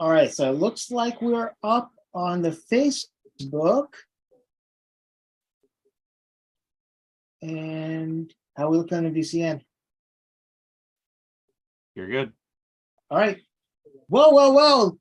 All right, so it looks like we're up on the Facebook. And how we look on the VCN? You're good. All right. Well.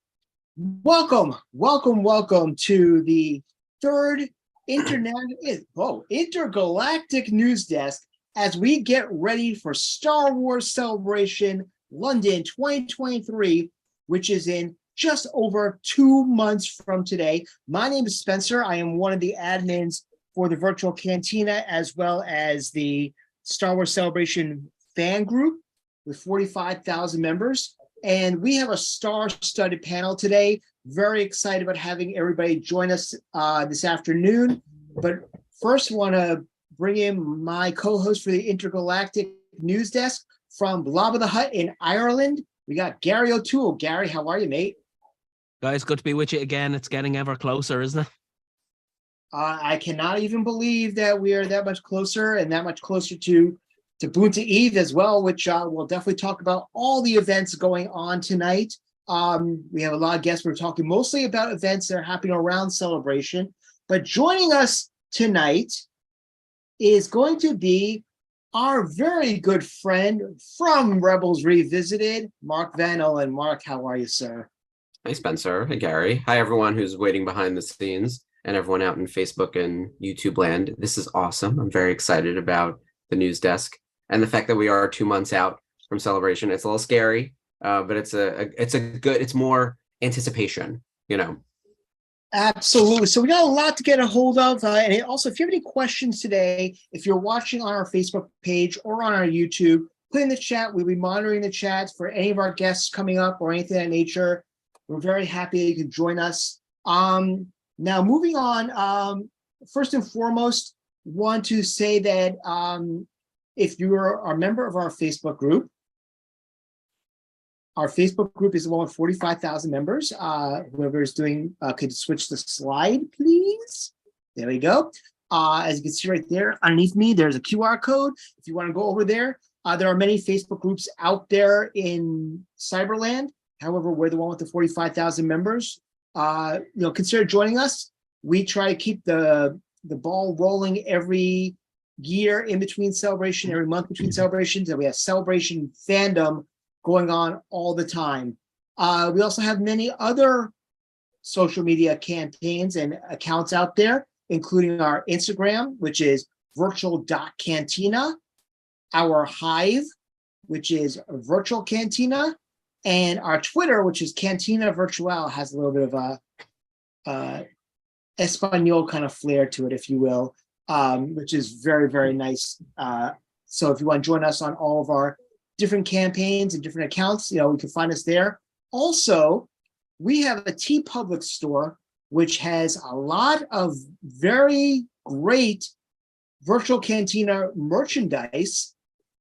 Welcome to the third intergalactic news desk as we get ready for Star Wars Celebration London 2023, which is in just over 2 months from today. My name is Spencer. I am one of the admins for the virtual Cantina, as well as the Star Wars Celebration fan group with 45,000 members. And we have a star-studded panel today. Very excited about having everybody join us this afternoon. But first, I want to bring in my co-host for the Intergalactic News Desk from Blob the Hut in Ireland. We got Gary O'Toole. Gary, how are you, mate? Guys, good to be with you again. It's getting ever closer, isn't it? I cannot even believe that we are that much closer and that much closer to Boonta Eve as well, which we'll definitely talk about all the events going on tonight. We have a lot of guests. We're talking mostly about events that are happening around Celebration. But joining us tonight is going to be our very good friend from Rebels Revisited, Mark Van Owen. Mark, how are you, sir? Hi, Spencer. Hi, Gary. Hi, everyone who's waiting behind the scenes and everyone out in Facebook and YouTube land. This is awesome. I'm very excited about the news desk and the fact that we are 2 months out from Celebration. It's a little scary, but it's more anticipation, you know. Absolutely. So we got a lot to get a hold of. And also, if you have any questions today, if you're watching on our Facebook page or on our YouTube, put in the chat. We'll be monitoring the chats for any of our guests coming up or anything of that nature. We're very happy that you can join us. Now, moving on, first and foremost, want to say that if you are a member of our Facebook group is the one with 45,000 members. Whoever is doing could switch the slide, please. There we go. As you can see right there underneath me, there's a QR code. If you want to go over there, there are many Facebook groups out there in Cyberland. However, we're the one with the 45,000 members. Consider joining us. We try to keep the ball rolling every year in between Celebration, every month between celebrations, and we have Celebration fandom going on all the time. We also have many other social media campaigns and accounts out there, including our Instagram, which is virtual.cantina, our Hive, which is virtual cantina, and our Twitter, which is Cantina Virtual, has a little bit of a Espanol kind of flair to it, if you will, which is very, very nice. So if you want to join us on all of our different campaigns and different accounts, you can find us there. Also, we have a TeePublic store, which has a lot of very great virtual Cantina merchandise,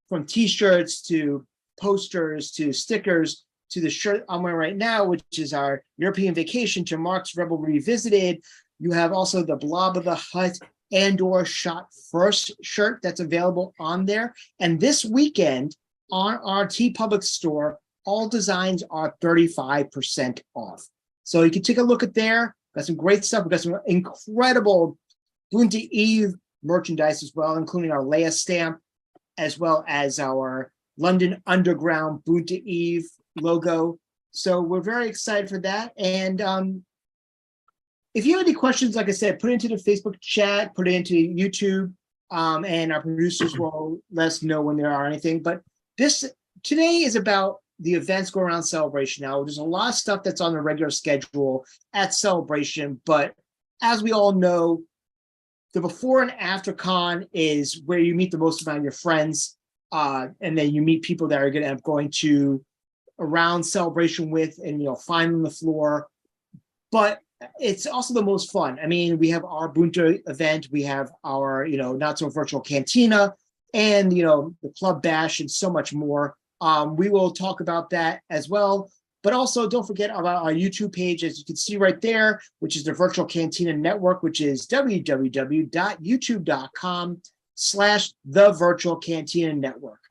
from t-shirts to posters to stickers to the shirt I'm wearing right now, which is our European vacation, to Mark's Rebel Revisited. You have also the Blob of the Hut Andor Shot First shirt that's available on there. And this weekend on our TeePublic store, all designs are 35% off. So you can take a look at there. Got some great stuff. We've got some incredible Boonta Eve merchandise as well, including our Leia stamp, as well as our London Underground Boonta Eve logo. So we're very excited for that. And if you have any questions, like I said, put it into the Facebook chat, put it into YouTube, and our producers will let us know when there are anything. But today is about the events going around Celebration. Now, there's a lot of stuff that's on the regular schedule at Celebration, but as we all know, the before and after con is where you meet the most amount of your friends, and then you meet people that are going to end up going to around Celebration with, and find on the floor. But it's also the most fun. I mean, we have our Boonta event, we have our not so virtual Cantina, and the Club Bash, and so much more. We will talk about that as well. But also, don't forget about our YouTube page, as you can see right there, which is the Virtual Cantina Network, which is www.youtube.com/the Virtual Cantina Network.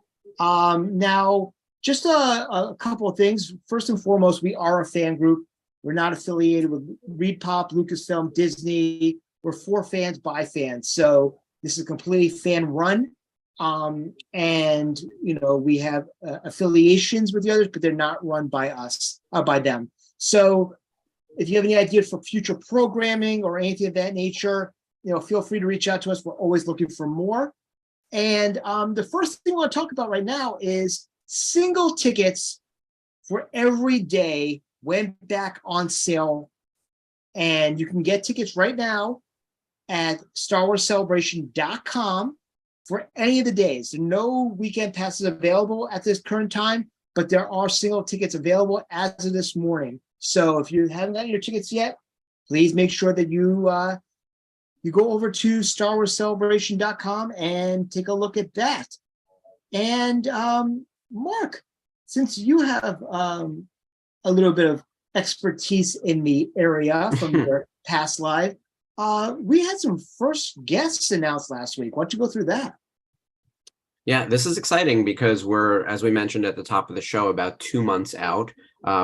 Now, just a couple of things. First and foremost, we are a fan group. We're not affiliated with Reed Pop, Lucasfilm, Disney. We're for fans by fans. So this is completely fan run. And we have affiliations with the others, but they're not run by us, by them. So if you have any ideas for future programming or anything of that nature, feel free to reach out to us. We're always looking for more. And the first thing I want to talk about right now is single tickets for every day went back on sale. And you can get tickets right now at StarWarsCelebration.com for any of the days. There are no weekend passes available at this current time, but there are single tickets available as of this morning. So if you haven't gotten your tickets yet, please make sure that you go over to StarWarsCelebration.com and take a look at that. And Mark, since you have a little bit of expertise in the area from your past life, we had some first guests announced last week. Why don't you go through that? Yeah, this is exciting because we're, as we mentioned at the top of the show, about 2 months out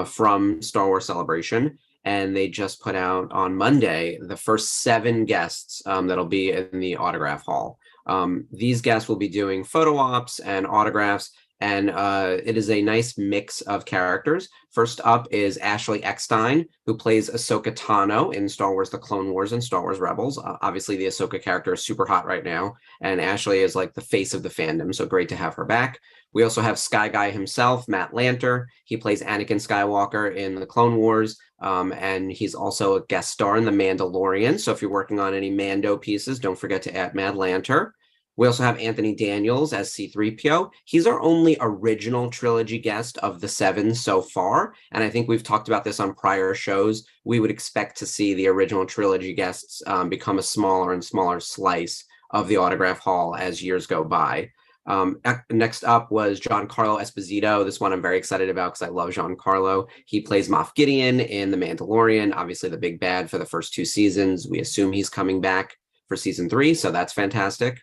from Star Wars Celebration. And they just put out on Monday the first 7 guests that'll be in the autograph hall. These guests will be doing photo ops and autographs. And it is a nice mix of characters. First up is Ashley Eckstein, who plays Ahsoka Tano in Star Wars The Clone Wars and Star Wars Rebels. Obviously, the Ahsoka character is super hot right now, and Ashley is like the face of the fandom, so great to have her back. We also have Sky Guy himself, Matt Lanter. He plays Anakin Skywalker in The Clone Wars, and he's also a guest star in The Mandalorian. So if you're working on any Mando pieces, don't forget to add Matt Lanter. We also have Anthony Daniels as C-3PO. He's our only original trilogy guest of the 7 so far. And I think we've talked about this on prior shows. We would expect to see the original trilogy guests become a smaller and smaller slice of the autograph hall as years go by. Next up was Giancarlo Esposito. This one I'm very excited about because I love Giancarlo. He plays Moff Gideon in The Mandalorian, obviously the big bad for the first 2 seasons. We assume he's coming back for season 3, so that's fantastic.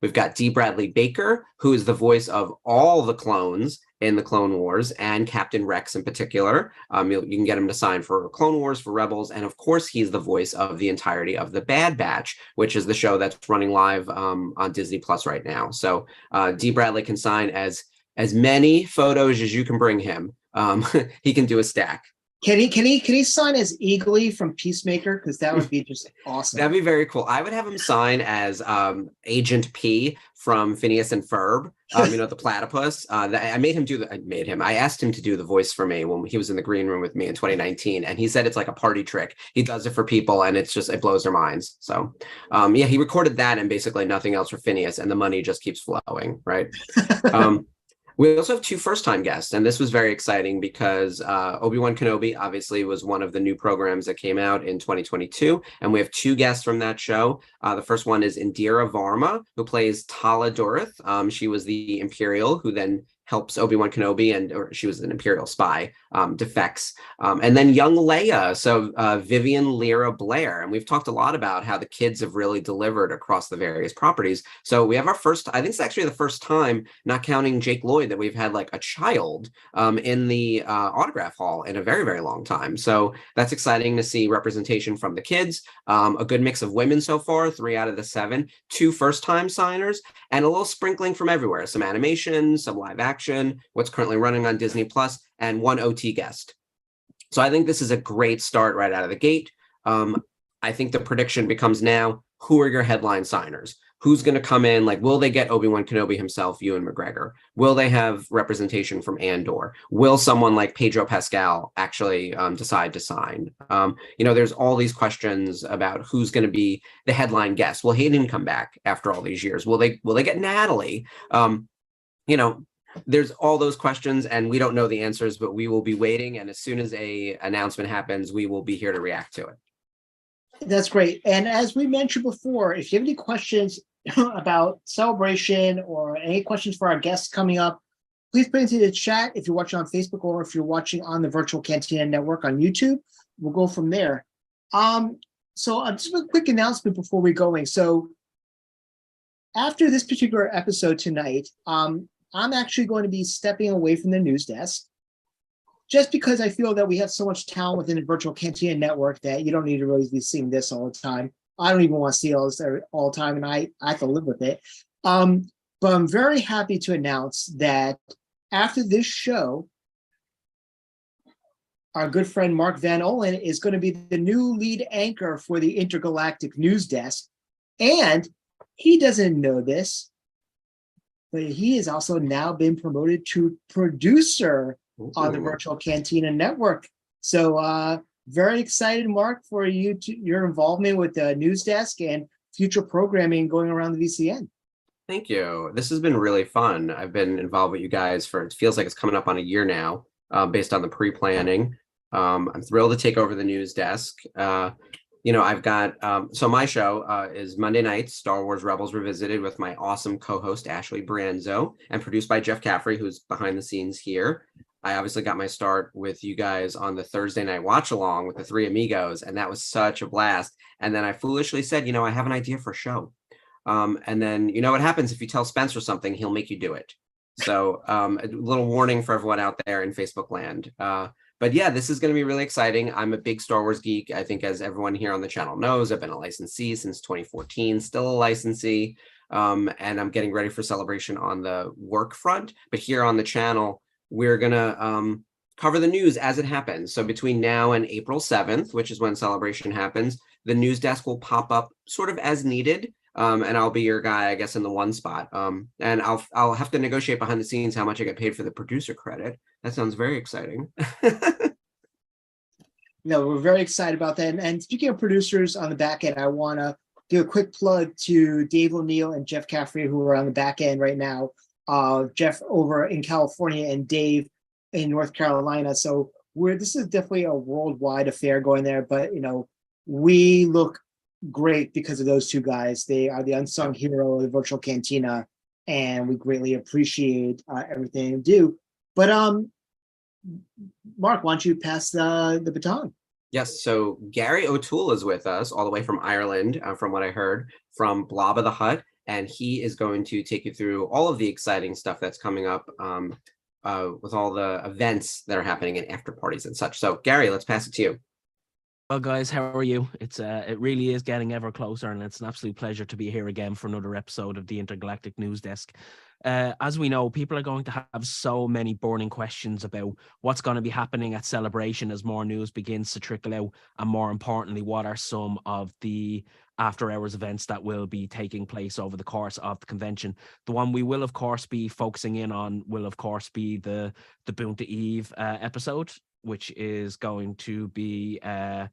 We've got D. Bradley Baker, who is the voice of all the clones in the Clone Wars and Captain Rex in particular. You can get him to sign for Clone Wars, for Rebels, and of course, he's the voice of the entirety of The Bad Batch, which is the show that's running live on Disney Plus right now. So D. Bradley can sign as many photos as you can bring him. He can do a stack. Can he sign as Eagly from Peacemaker? Because that would be just awesome. That'd be very cool. I would have him sign as Agent P from Phineas and Ferb. The platypus. I asked him to do the voice for me when he was in the green room with me in 2019, and he said it's like a party trick. He does it for people, and it blows their minds. So, he recorded that and basically nothing else for Phineas, and the money just keeps flowing, right? We also have 2 first-time guests, and this was very exciting because Obi-Wan Kenobi obviously was one of the new programs that came out in 2022, and we have 2 guests from that show. The first one is Indira Varma, who plays Tala Dorith. She was the Imperial who then helps Obi-Wan Kenobi, or she was an Imperial spy, defects. And then young Leia, so Vivian Lyra Blair. And we've talked a lot about how the kids have really delivered across the various properties. So we have our first, I think it's actually the first time, not counting Jake Lloyd, that we've had like a child in the autograph hall in a very, very long time. So that's exciting to see representation from the kids. A good mix of women so far, 3 out of the 7, 2 first-time signers, and a little sprinkling from everywhere. Some animation, some live action, what's currently running on Disney Plus, and 1 OT guest. So I think this is a great start right out of the gate. I think the prediction becomes now, who are your headline signers? Who's going to come in? Like, will they get Obi-Wan Kenobi himself, Ewan McGregor? Will they have representation from Andor? Will someone like Pedro Pascal actually decide to sign? There's all these questions about who's going to be the headline guest. Will Hayden come back after all these years? Will they get Natalie? There's all those questions, and we don't know the answers, but we will be waiting. And as soon as a announcement happens, we will be here to react to it. That's great. And as we mentioned before, if you have any questions about Celebration or any questions for our guests coming up, please put it into the chat if you're watching on Facebook or if you're watching on the Virtual Cantina Network on YouTube. We'll go from there. So just a quick announcement before we're going. So after this particular episode tonight, I'm actually going to be stepping away from the news desk. just because I feel that we have so much talent within the virtual Cantina network that you don't need to really be seeing this all the time. I don't even want to see all this all the time, and I have to live with it. But I'm very happy to announce that after this show, our good friend Mark Van Olen is going to be the new lead anchor for the Intergalactic News Desk. And he doesn't know this, but he has also now been promoted to producer on the Virtual Cantina Network. So very excited, Mark, for your involvement with the News Desk and future programming going around the VCN. Thank you. This has been really fun. I've been involved with you guys for, it feels like it's coming up on a year now, based on the pre-planning. I'm thrilled to take over the News Desk. I've got, so my show is Monday nights, Star Wars Rebels Revisited, with my awesome co-host, Ashley Brienzo, and produced by Jeff Caffrey, who's behind the scenes here. I obviously got my start with you guys on the Thursday night watch along with the Three Amigos, and that was such a blast. And then I foolishly said, I have an idea for a show. And then what happens if you tell Spencer something, he'll make you do it. So a little warning for everyone out there in Facebook land. But yeah, this is going to be really exciting. I'm a big Star Wars geek. I think, as everyone here on the channel knows, I've been a licensee since 2014, still a licensee. And I'm getting ready for Celebration on the work front. But here on the channel, we're going to cover the news as it happens. So between now and April 7th, which is when Celebration happens, the News Desk will pop up sort of as needed. And I'll be your guy, I guess, in the one spot. And I'll have to negotiate behind the scenes how much I get paid for the producer credit. That sounds very exciting. We're very excited about that. And speaking of producers on the back end, I want to give a quick plug to Dave O'Neill and Jeff Caffrey, who are on the back end right now. Jeff over in California and Dave in North Carolina. So this is definitely a worldwide affair going there. But we look great because of those two guys. They are the unsung hero of the Virtual Cantina, and we greatly appreciate everything they do. But Mark, why don't you pass the baton? Yes, so Gary O'Toole is with us all the way from Ireland, from what I heard, from Blob of the Hut, and he is going to take you through all of the exciting stuff that's coming up with all the events that are happening and after parties and such. So Gary, let's pass it to you. Well, guys, how are you? It really is getting ever closer, and it's an absolute pleasure to be here again for another episode of the Intergalactic News Desk. As we know, people are going to have so many burning questions about what's going to be happening at Celebration as more news begins to trickle out, and more importantly, what are some of the after-hours events that will be taking place over the course of the convention. The one we will, of course, be focusing in on will, of course, be the Boonta Eve episode, which is going to be an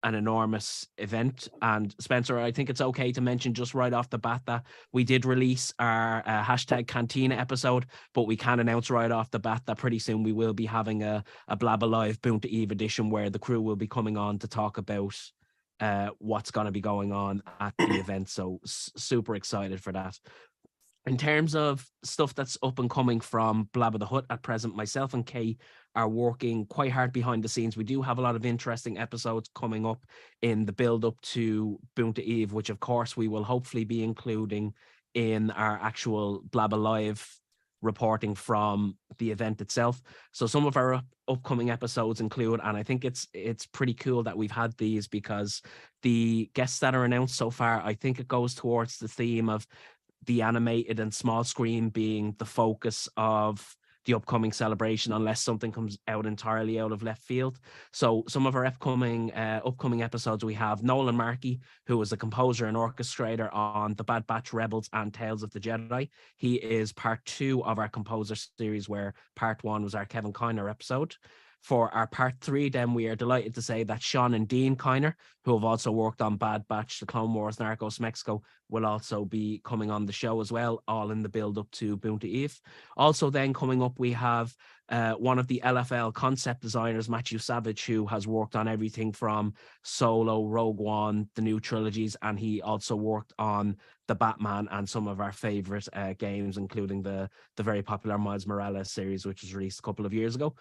enormous event. And Spencer, I think it's okay to mention just right off the bat that we did release our hashtag Cantina episode, but we can announce right off the bat that pretty soon we will be having a Blab Alive Boonta Eve edition where the crew will be coming on to talk about what's going to be going on at the event. So super excited for that. In terms of stuff that's up and coming from Blab of the Hut at present, myself and Kay are working quite hard behind the scenes. We do have a lot of interesting episodes coming up in the build up to Boonta Eve, which of course we will hopefully be including in our actual Blab Alive reporting from the event itself. So some of our upcoming episodes include, and I think it's pretty cool that we've had these because the guests that are announced so far, I think it goes towards the theme of the animated and small screen being the focus of the upcoming celebration, unless something comes out entirely out of left field. So some of our upcoming episodes, we have Nolan Markey, who was a composer and orchestrator on The Bad Batch, Rebels, and Tales of the Jedi. He is part 2 of our composer series, where part 1 was our Kevin Kiner episode. For our part 3, then, we are delighted to say that Sean and Dean Kiner, who have also worked on Bad Batch, The Clone Wars, Narcos Mexico, will also be coming on the show as well, all in the build-up to Boonta Eve. Also then coming up, we have one of the LFL concept designers, Matthew Savage, who has worked on everything from Solo, Rogue One, the new trilogies, and he also worked on the Batman and some of our favorite games, including the very popular Miles Morales series, which was released a couple of years ago.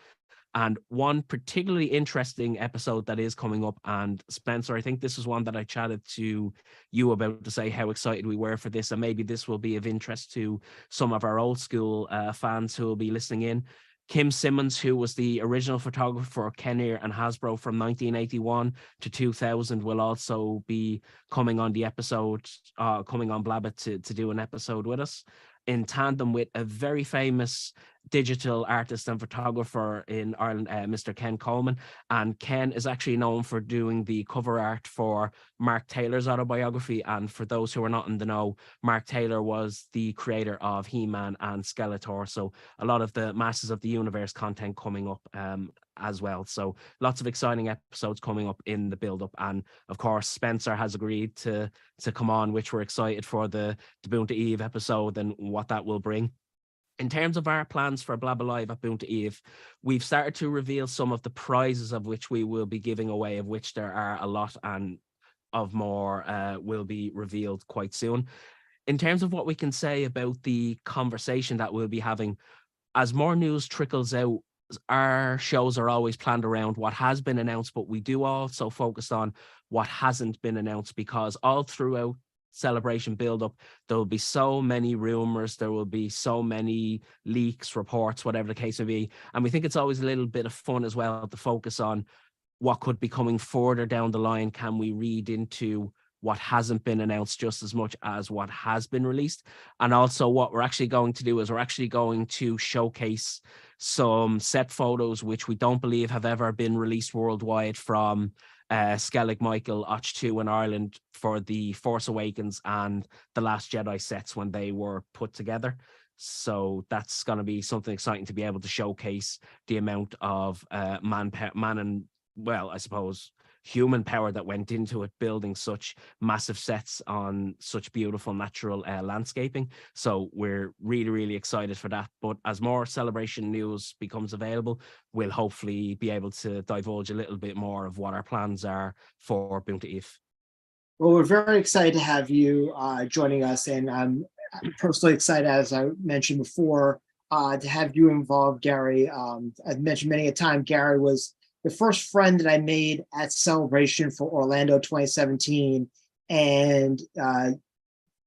And one particularly interesting episode that is coming up, and Spencer, I think this is one that I chatted to you about to say how excited we were for this, and maybe this will be of interest to some of our old school fans who will be listening in. Kim Simmons, who was the original photographer for Kenner and Hasbro from 1981 to 2000, will also be coming on the episode, coming on Blabbit to do an episode with us, in tandem with a very famous digital artist and photographer in Ireland, Mr. Ken Coleman. And Ken is actually known for doing the cover art for Mark Taylor's autobiography. And for those who are not in the know, Mark Taylor was the creator of He-Man and Skeletor. So a lot of the Masters of the Universe content coming up as well. So lots of exciting episodes coming up in the build-up. And of course, Spencer has agreed to come on, which we're excited for the Boonta Eve episode and what that will bring. In terms of our plans for Blabba Live at Boonta Eve, we've started to reveal some of the prizes of which we will be giving away, of which there are a lot, and of more will be revealed quite soon. In terms of what we can say about the conversation that we'll be having, as more news trickles out, our shows are always planned around what has been announced, but we do also focus on what hasn't been announced, because all throughout Celebration build up, there will be so many rumors, there will be so many leaks, reports, whatever the case may be, and we think it's always a little bit of fun as well to focus on what could be coming further down the line. Can we read into what hasn't been announced just as much as what has been released? And also what we're actually going to do is we're actually going to showcase some set photos which we don't believe have ever been released worldwide from Skellig Michael Och 2 in Ireland for the Force Awakens and the Last Jedi sets when they were put together. So that's going to be something exciting to be able to showcase the amount of man and, well, I suppose human power that went into it, building such massive sets on such beautiful natural landscaping. So we're really, really excited for that. But as more Celebration news becomes available, we'll hopefully be able to divulge a little bit more of what our plans are for Boonta Eve. Well, we're very excited to have you joining us, and I'm personally excited, as I mentioned before, to have you involved, Gary. I've mentioned many a time, Gary was the first friend that I made at Celebration for Orlando 2017. And,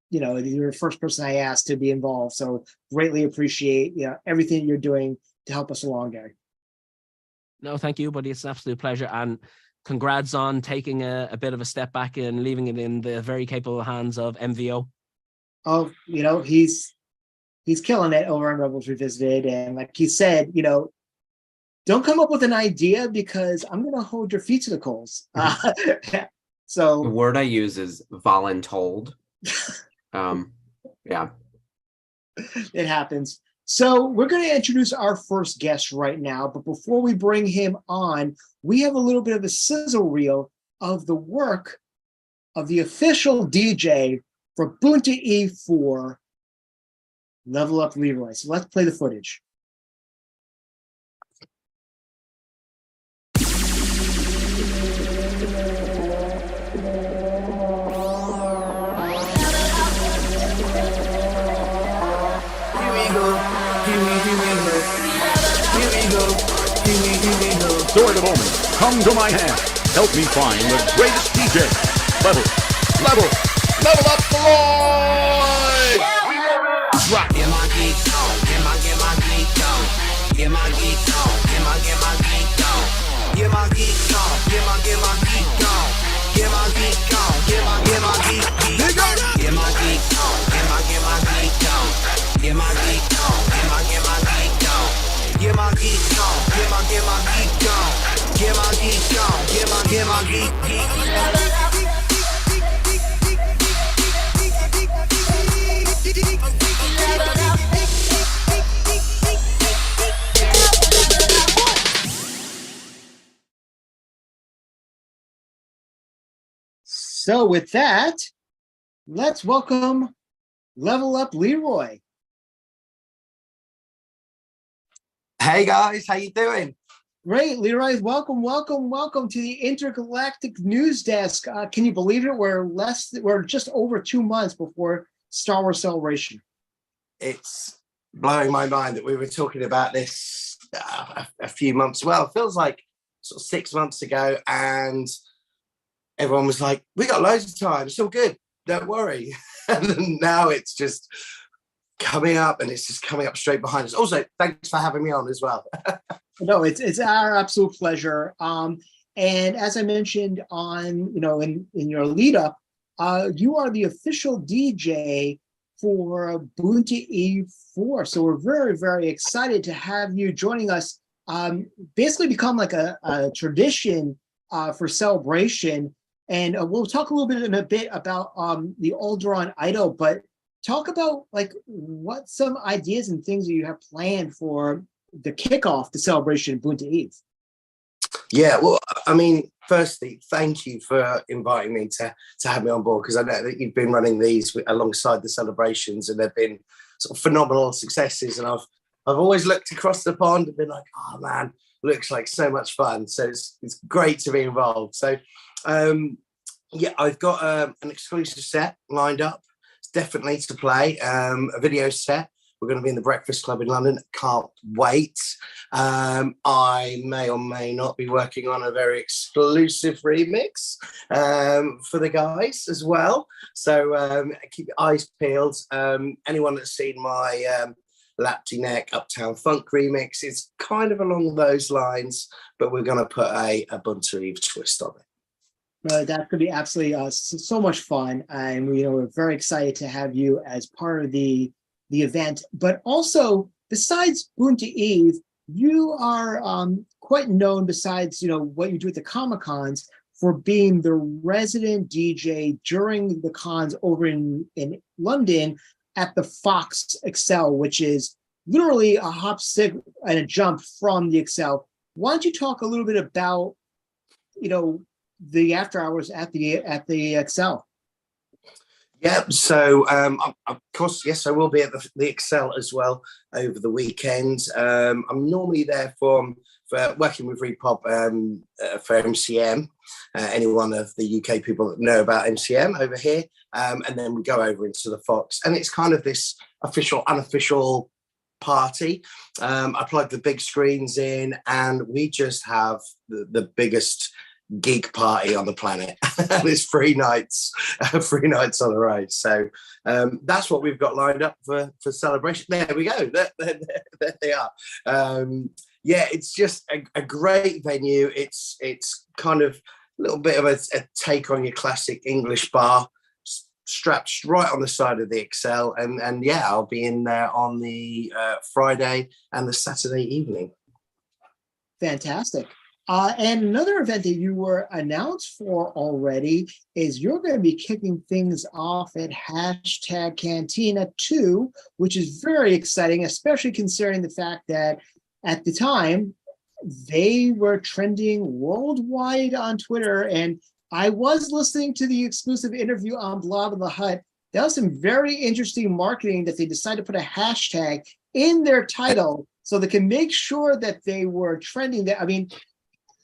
you know, you're the first person I asked to be involved. So greatly appreciate, you know, everything you're doing to help us along, Gary. No, thank you, buddy. It's an absolute pleasure. And congrats on taking a bit of a step back and leaving it in the very capable hands of MVO. Oh, you know, he's killing it over on Rebels Revisited. And like he said, you know, don't come up with an idea because I'm going to hold your feet to the coals. So the word I use is voluntold. Yeah. It happens. So we're going to introduce our first guest right now. But before we bring him on, we have a little bit of a sizzle reel of the work of the official DJ for Boonta Eve 4, Level Up Leroy. So let's play the footage. Sword of Omen, come to my hand. Help me find the greatest DJ. Level up the Lord! Rock. Get my geek on, get my geek on. Get my geek on, get my geek on. Get my geek on, get my geek on. Get my geek on, get my geek on. Get my geek on, get my geek on. Get my geek on, get my geek on. Get my geek on, get my geek on. Get my geek on, get my geek. So with that, let's welcome Level Up Leroy. Hey guys, how you doing? Great, Leroy. Welcome to the Intergalactic News Desk. Can you believe it? We're just over 2 months before Star Wars Celebration. It's blowing my mind that we were talking about this a few months. Well, it feels like sort of 6 months ago, and everyone was like, "We got loads of time. It's all good. Don't worry." And then now it's just coming up, and it's just coming up straight behind us. Also, thanks for having me on as well. No, it's our absolute pleasure. And as I mentioned on, in your lead up, you are the official DJ for Bunta Eve 4. So we're very, very excited to have you joining us. Basically become like a tradition for celebration. And we'll talk a little bit in a bit about the Alderaan Idol, but talk about like what some ideas and things that you have planned for the kickoff, the celebration of Bunta Eve. Yeah, well, I mean, firstly, thank you for inviting me to have me on board, because I know that you've been running these alongside the celebrations, and they've been sort of phenomenal successes. And I've always looked across the pond and been like, oh man, looks like so much fun. So it's great to be involved. So yeah, I've got an exclusive set lined up. It's definitely to play, a video set. We're going to be in the Breakfast Club in London. Can't wait. I may or may not be working on a very exclusive remix for the guys as well. So keep your eyes peeled. Anyone that's seen my Lapty Neck Uptown Funk remix, it's kind of along those lines, but we're going to put a Bunta Eve twist on it. That's going to be absolutely so much fun. And we're very excited to have you as part of the event. But also, besides Bunta Eve, you are quite known, besides what you do at the Comic-Cons, for being the resident DJ during the cons over in London at the Fox Excel, which is literally a hop, stick, and a jump from the Excel. Why don't you talk a little bit about the after hours at the Excel? Yeah, so of course, yes, I will be at the Excel as well over the weekend. I'm normally there for working with Repop for MCM, any one of the UK people that know about MCM over here, and then we go over into the Fox, and it's kind of this official, unofficial party. I plug the big screens in, and we just have the biggest gig party on the planet. And it's 3 nights on the road. So that's what we've got lined up for celebration. There we go. There they are. Yeah, it's just a great venue. It's kind of a little bit of a take on your classic English bar, strapped right on the side of the Excel. And yeah, I'll be in there on the Friday and the Saturday evening. Fantastic. And another event that you were announced for already is you're going to be kicking things off at #Cantina 2, which is very exciting, especially considering the fact that at the time they were trending worldwide on Twitter. And I was listening to the exclusive interview on Blob in the Hut. That was some very interesting marketing that they decided to put a hashtag in their title so they can make sure that they were trending. That, I mean,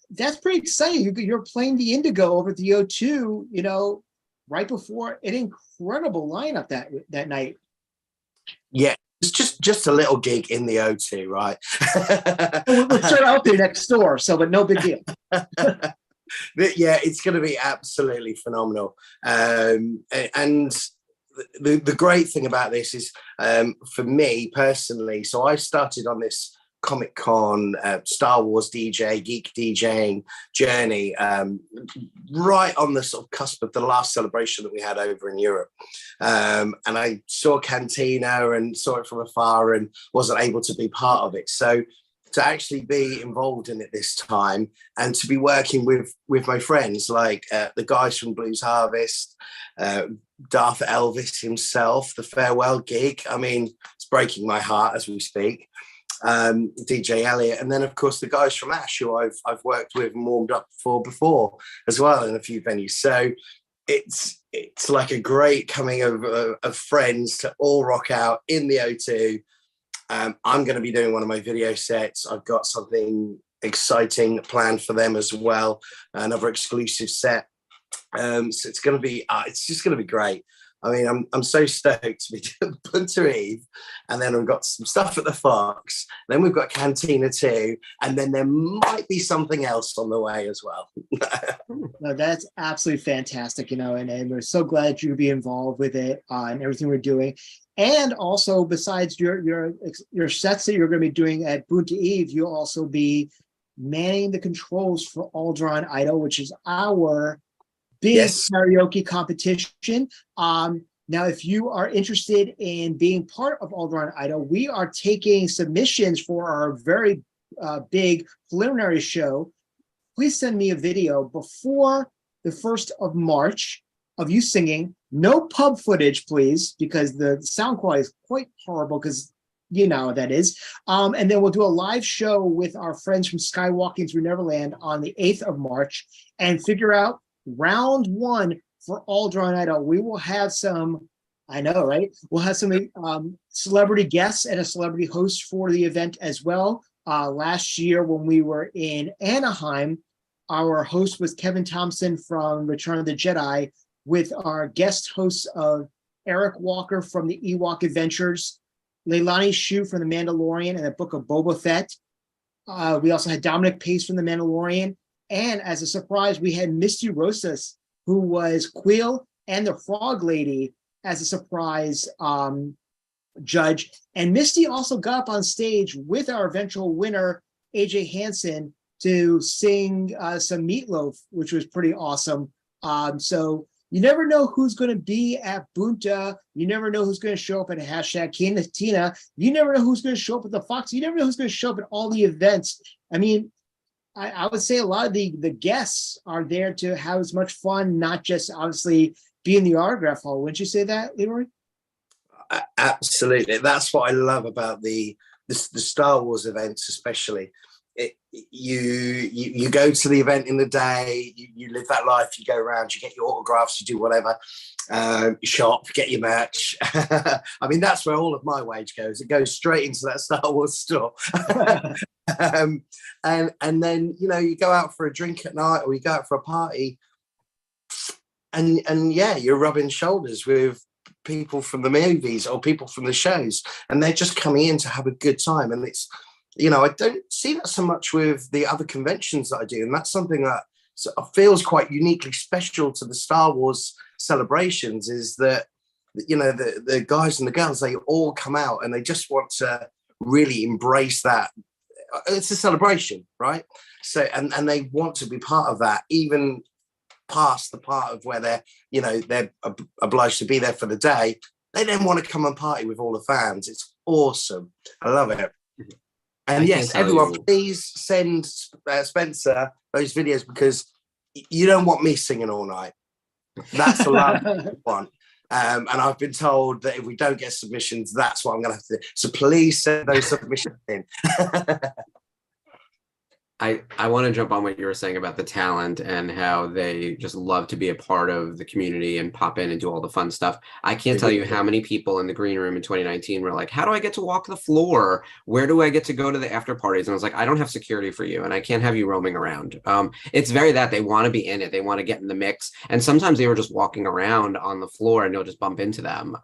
that's pretty exciting. You're playing the Indigo over at the O2, right before an incredible lineup that night. Yeah, it's just a little gig in the O2, right? We're sort of out there next door, but no big deal. Yeah, it's going to be absolutely phenomenal. And the great thing about this is, for me personally, so I started on this Comic-Con, Star Wars DJ, geek DJing journey, right on the sort of cusp of the last celebration that we had over in Europe. And I saw Cantina and saw it from afar and wasn't able to be part of it. So to actually be involved in it this time and to be working with my friends, like the guys from Blues Harvest, Darth Elvis himself, the farewell gig. I mean, it's breaking my heart as we speak. DJ Elliott, and then of course the guys from Ash, who I've worked with and warmed up for before as well in a few venues. So it's like a great coming of friends to all rock out in the O2. I'm going to be doing one of my video sets. I've got something exciting planned for them as well, another exclusive set. So it's going to be it's just going to be great. I mean, I'm so stoked to be doing Bunta Eve, and then we've got some stuff at the Fox, then we've got Cantina 2, and then there might be something else on the way as well. No, that's absolutely fantastic, and we're so glad you be involved with it and everything we're doing. And also, besides your sets that you're going to be doing at Bunta Eve, you'll also be manning the controls for Aldron Idol, which is our big Yes. karaoke competition. Now, if you are interested in being part of Aldron Idol, we are taking submissions for our very big preliminary show. Please send me a video before the 1st of March of you singing. No pub footage, please, because the sound quality is quite horrible, because you know how that is. And then we'll do a live show with our friends from Skywalking Through Neverland on the 8th of March and figure out round 1 for Aldron Idol. We will have some, I know, right? We'll have some celebrity guests and a celebrity host for the event as well. Last year when we were in Anaheim, our host was Kevin Thompson from Return of the Jedi, with our guest hosts of Eric Walker from the Ewok Adventures, Leilani Shu from The Mandalorian and the Book of Boba Fett. We also had Dominic Pace from The Mandalorian. And as a surprise, we had Misty Rosas, who was Quill and the Frog Lady, as a surprise judge. And Misty also got up on stage with our eventual winner, AJ Hansen, to sing some Meatloaf, which was pretty awesome. So you never know who's going to be at Bunta. You never know who's going to show up at #Cantina. You never know who's going to show up at the Fox. You never know who's going to show up at all the events. I mean, I would say a lot of the guests are there to have as much fun, not just obviously be in the autograph hall. Wouldn't you say that, Leroy? Absolutely. That's what I love about the Star Wars events, especially. You go to the event in the day, you live that life, you go around, you get your autographs, you do whatever, you shop, get your merch. I mean, that's where all of my wage goes. It goes straight into that Star Wars store. And then, you know, you go out for a drink at night or you go out for a party and yeah, you're rubbing shoulders with people from the movies or people from the shows, and they're just coming in to have a good time. And it's, you know, I don't see that so much with the other conventions that I do. And that's something that feels quite uniquely special to the Star Wars celebrations, is that, you know, the guys and the girls, they all come out and they just want to really embrace that. It's a celebration, right? So, and they want to be part of that, even past the part of where they're, you know, they're obliged to be there for the day. They then want to come and party with all the fans. It's awesome. I love it. And yes, everyone, please send Spencer those videos, because you don't want me singing all night. That's the last one. And I've been told that if we don't get submissions, that's what I'm going to have to do. So please send those submissions in. I want to jump on what you were saying about the talent and how they just love to be a part of the community and pop in and do all the fun stuff. I can't tell you how many people in the green room in 2019 were like, how do I get to walk the floor? Where do I get to go to the after parties? And I was like, I don't have security for you and I can't have you roaming around. It's very that they want to be in it. They want to get in the mix. And sometimes they were just walking around on the floor and you'll just bump into them.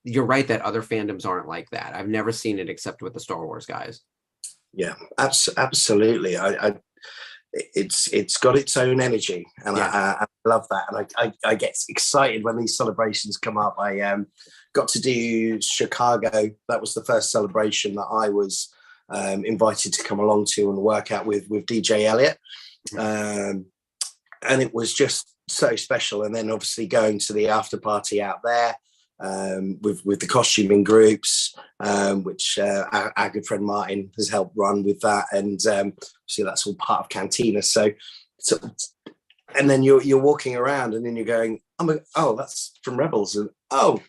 You're right that other fandoms aren't like that. I've never seen it except with the Star Wars guys. Yeah, absolutely. It's got its own energy, and yeah. I love that. And I get excited when these celebrations come up. I got to do Chicago. That was the first celebration that I was invited to come along to and work out with DJ Elliott, and it was just so special. And then obviously going to the after party out there. With the costuming groups, which our good friend Martin has helped run with that, and so that's all part of Cantina. So and then you're walking around, and then you're going, oh, that's from Rebels, and oh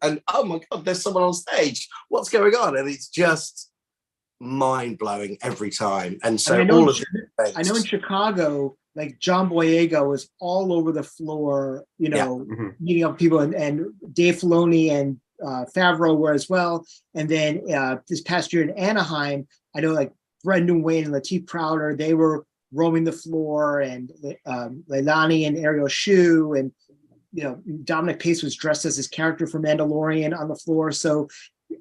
my God, there's someone on stage. What's going on? And it's just mind blowing every time. And so I know in Chicago, like John Boyega was all over the floor, you know, meeting up people, and Dave Filoni and Favreau were as well. And then this past year in Anaheim, I know like Brendan Wayne and Lateef Crowder, they were roaming the floor, and Leilani and Ariel Shu, and you know, Dominic Pace was dressed as his character from Mandalorian on the floor. So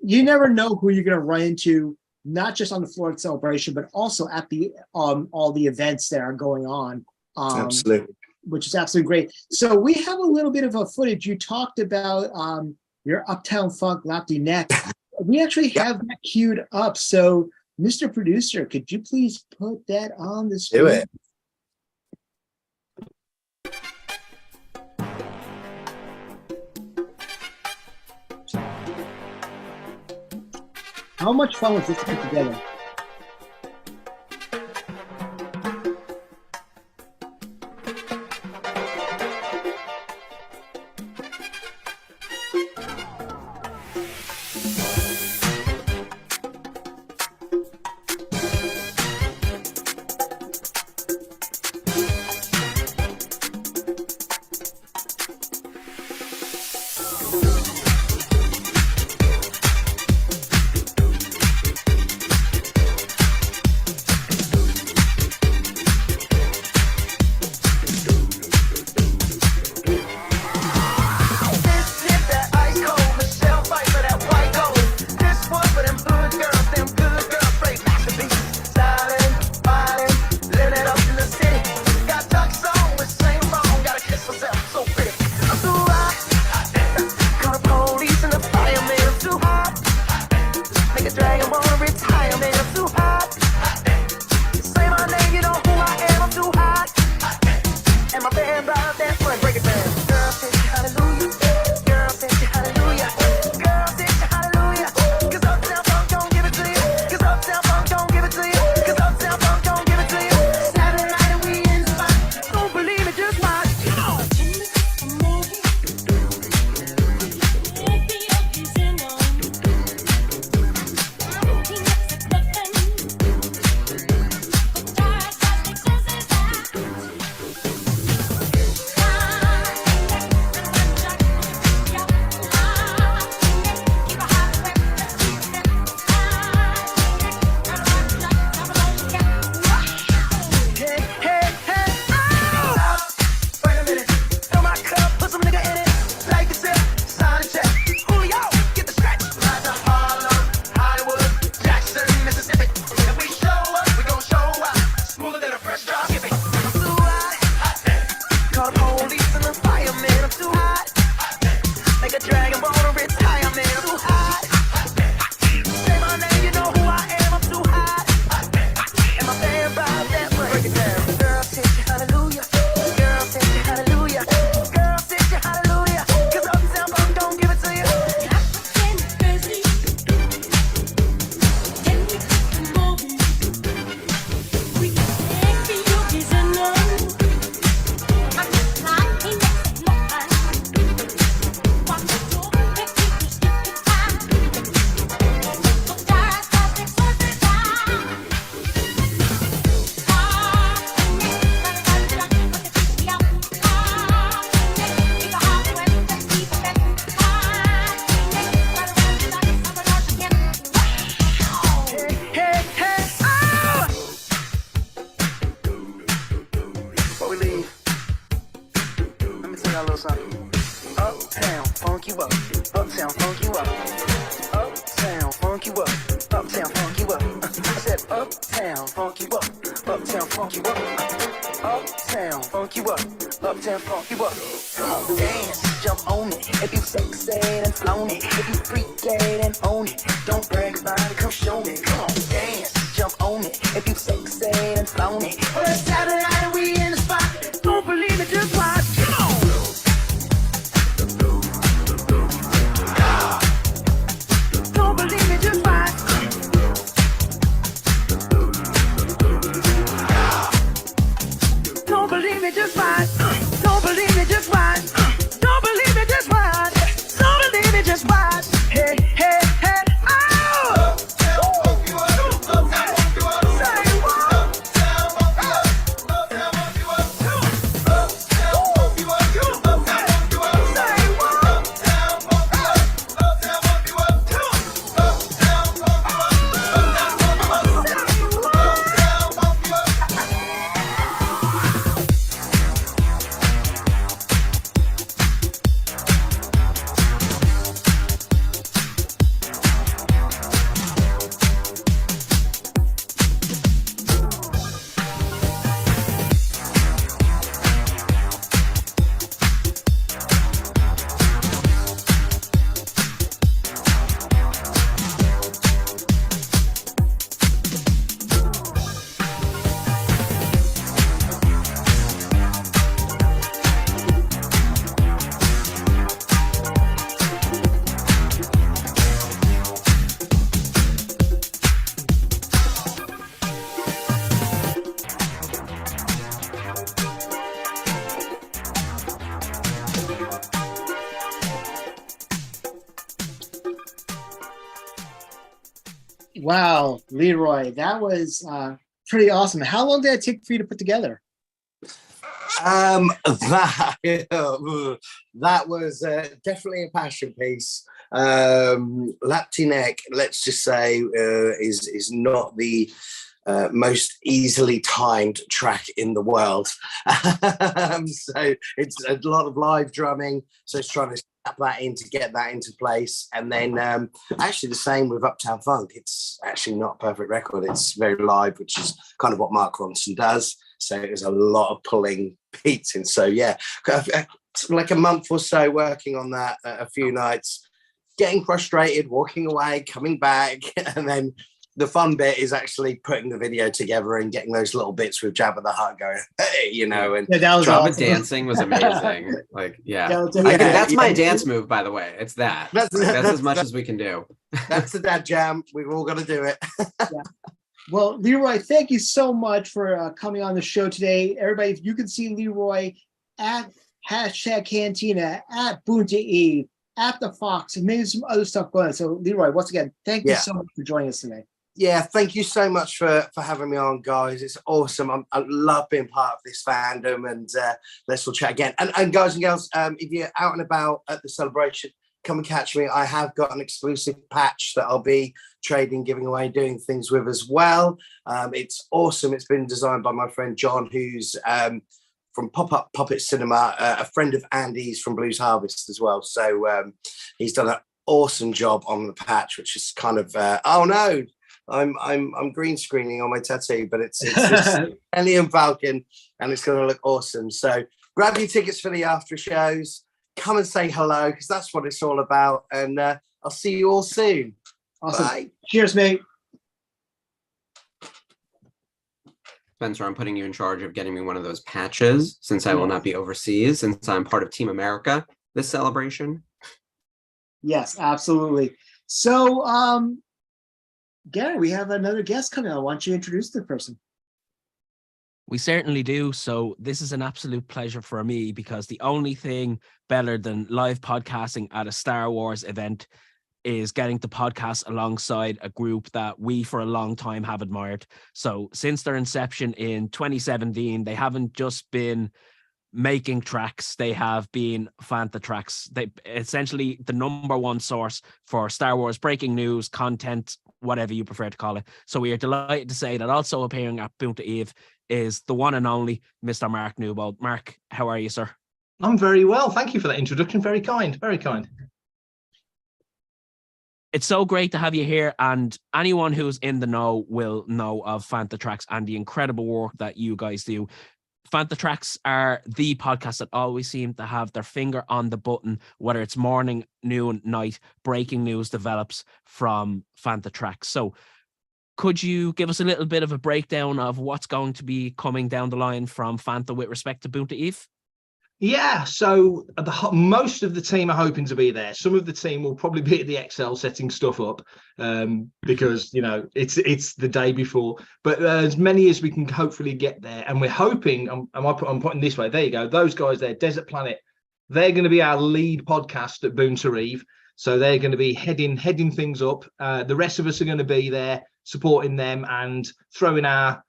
you never know who you're going to run into, not just on the floor at Celebration, but also at the all the events that are going on. Absolutely. Which is absolutely great. So we have a little bit of a footage. You talked about your Uptown Funk Latinx. We actually have that queued up. So, Mr. Producer, could you please put that on the screen? Do it. How much fun was this to put together? Wow, Leroy, that was pretty awesome. How long did it take for you to put together? That was definitely a passion piece. Laptinek, let's just say, is not the most easily timed track in the world. So it's a lot of live drumming. So it's trying to snap that in to get that into place. And then actually the same with Uptown Funk. It's actually not a perfect record. It's very live, which is kind of what Mark Ronson does. So there's a lot of pulling beats in. So yeah, like a month or so working on that, a few nights, getting frustrated, walking away, coming back, and then the fun bit is actually putting the video together and getting those little bits with Jabba the Hutt going, hey, you know, and that was Drama awesome. dancing was amazing. Like, yeah. Yeah, That's my dance move, by the way. It's that. That's as much as we can do. That's the dad jam. We've all got to do it. Yeah. Well, Leroy, thank you so much for coming on the show today. Everybody, if you can see Leroy at #Cantina, at Boonta Eve, at the Fox, and maybe some other stuff going on. So, Leroy, once again, thank you so much for joining us today. Yeah, thank you so much for having me on, guys. It's awesome. I love being part of this fandom, and let's all chat again. And guys and girls, if you're out and about at the celebration, come and catch me. I have got an exclusive patch that I'll be trading, giving away, doing things with as well. It's awesome. It's been designed by my friend John, who's from Pop-Up Puppet Cinema, a friend of Andy's from Blues Harvest as well. So he's done an awesome job on the patch, which is kind of oh no, I'm green screening on my tattoo, but it's Alien Falcon, and it's going to look awesome. So grab your tickets for the after shows. Come and say hello, because that's what it's all about. And I'll see you all soon. Awesome. Bye. Cheers, mate. Spencer, I'm putting you in charge of getting me one of those patches, since I will not be overseas, since I'm part of Team America this celebration. Yes, absolutely. So, Gary, we have another guest coming on. Why don't you introduce the person? We certainly do. So this is an absolute pleasure for me, because the only thing better than live podcasting at a Star Wars event is getting to podcast alongside a group that we for a long time have admired. So since their inception in 2017, they haven't just been making tracks, they have been Fanta tracks. They essentially the number one source for Star Wars breaking news, content, whatever you prefer to call it. So we are delighted to say that also appearing at Boonta Eve is the one and only Mr. Mark Newbold. Mark, how are you, sir? I'm very well. Thank you for that introduction. Very kind. Very kind. It's so great to have you here, and anyone who's in the know will know of Fanta Tracks and the incredible work that you guys do. Fanta Tracks are the podcast that always seem to have their finger on the button, whether it's morning, noon, night, breaking news develops from Fanta Tracks. So could you give us a little bit of a breakdown of what's going to be coming down the line from Fanta with respect to Boonta Eve? Yeah, so most of the team are hoping to be there. Some of the team will probably be at the Excel setting stuff up because, you know, it's the day before. But as many as we can hopefully get there. And we're hoping, I'm putting this way, there you go, those guys there, Desert Planet, they're going to be our lead podcast at Boonta Eve. So they're going to be heading things up. The rest of us are going to be there supporting them and throwing our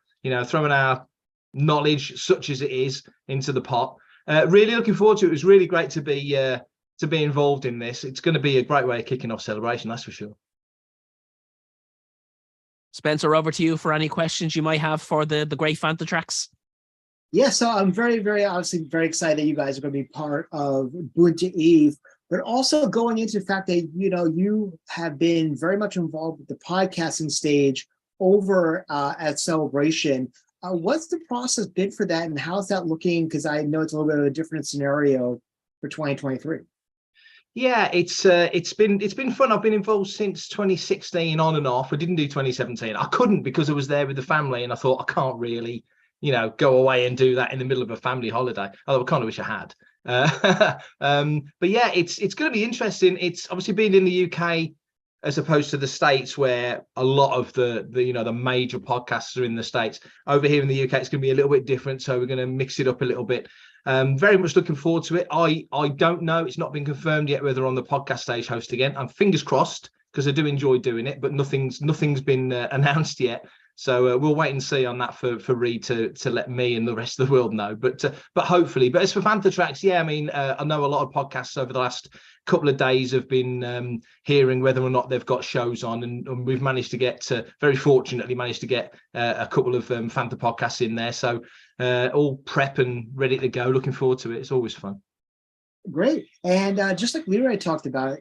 knowledge, such as it is, into the pot. Really looking forward to it. It was really great to be involved in this. It's going to be a great way of kicking off celebration, that's for sure. Spencer, over to you for any questions you might have for the great Fanta Tracks. Yeah, so I'm very, very obviously very excited that you guys are going to be part of Boonta Eve, but also going into the fact that, you know, you have been very much involved with the podcasting stage over at Celebration. What's the process been for that, and how's that looking? Because I know it's a little bit of a different scenario for 2023. Yeah, it's been fun. I've been involved since 2016 on and off. I didn't do 2017. I couldn't because I was there with the family, and I thought I can't really, you know, go away and do that in the middle of a family holiday. Although I kind of wish I had. But yeah, it's going to be interesting. It's obviously been in the UK as opposed to the States, where a lot of the major podcasts are in the States. Over here in the UK, it's going to be a little bit different. So we're going to mix it up a little bit. Very much looking forward to it. I don't know. It's not been confirmed yet whether on the podcast stage host again. I'm fingers crossed, because I do enjoy doing it, but nothing's been announced yet. So we'll wait and see on that for Reed to let me and the rest of the world know. But hopefully. But as for Fantha Tracks, yeah, I mean, I know a lot of podcasts over the last couple of days have been hearing whether or not they've got shows on, and we've managed to get, very fortunately, managed to get a couple of Fantha podcasts in there. So all prep and ready to go. Looking forward to it. It's always fun. Great. And just like Leroy talked about,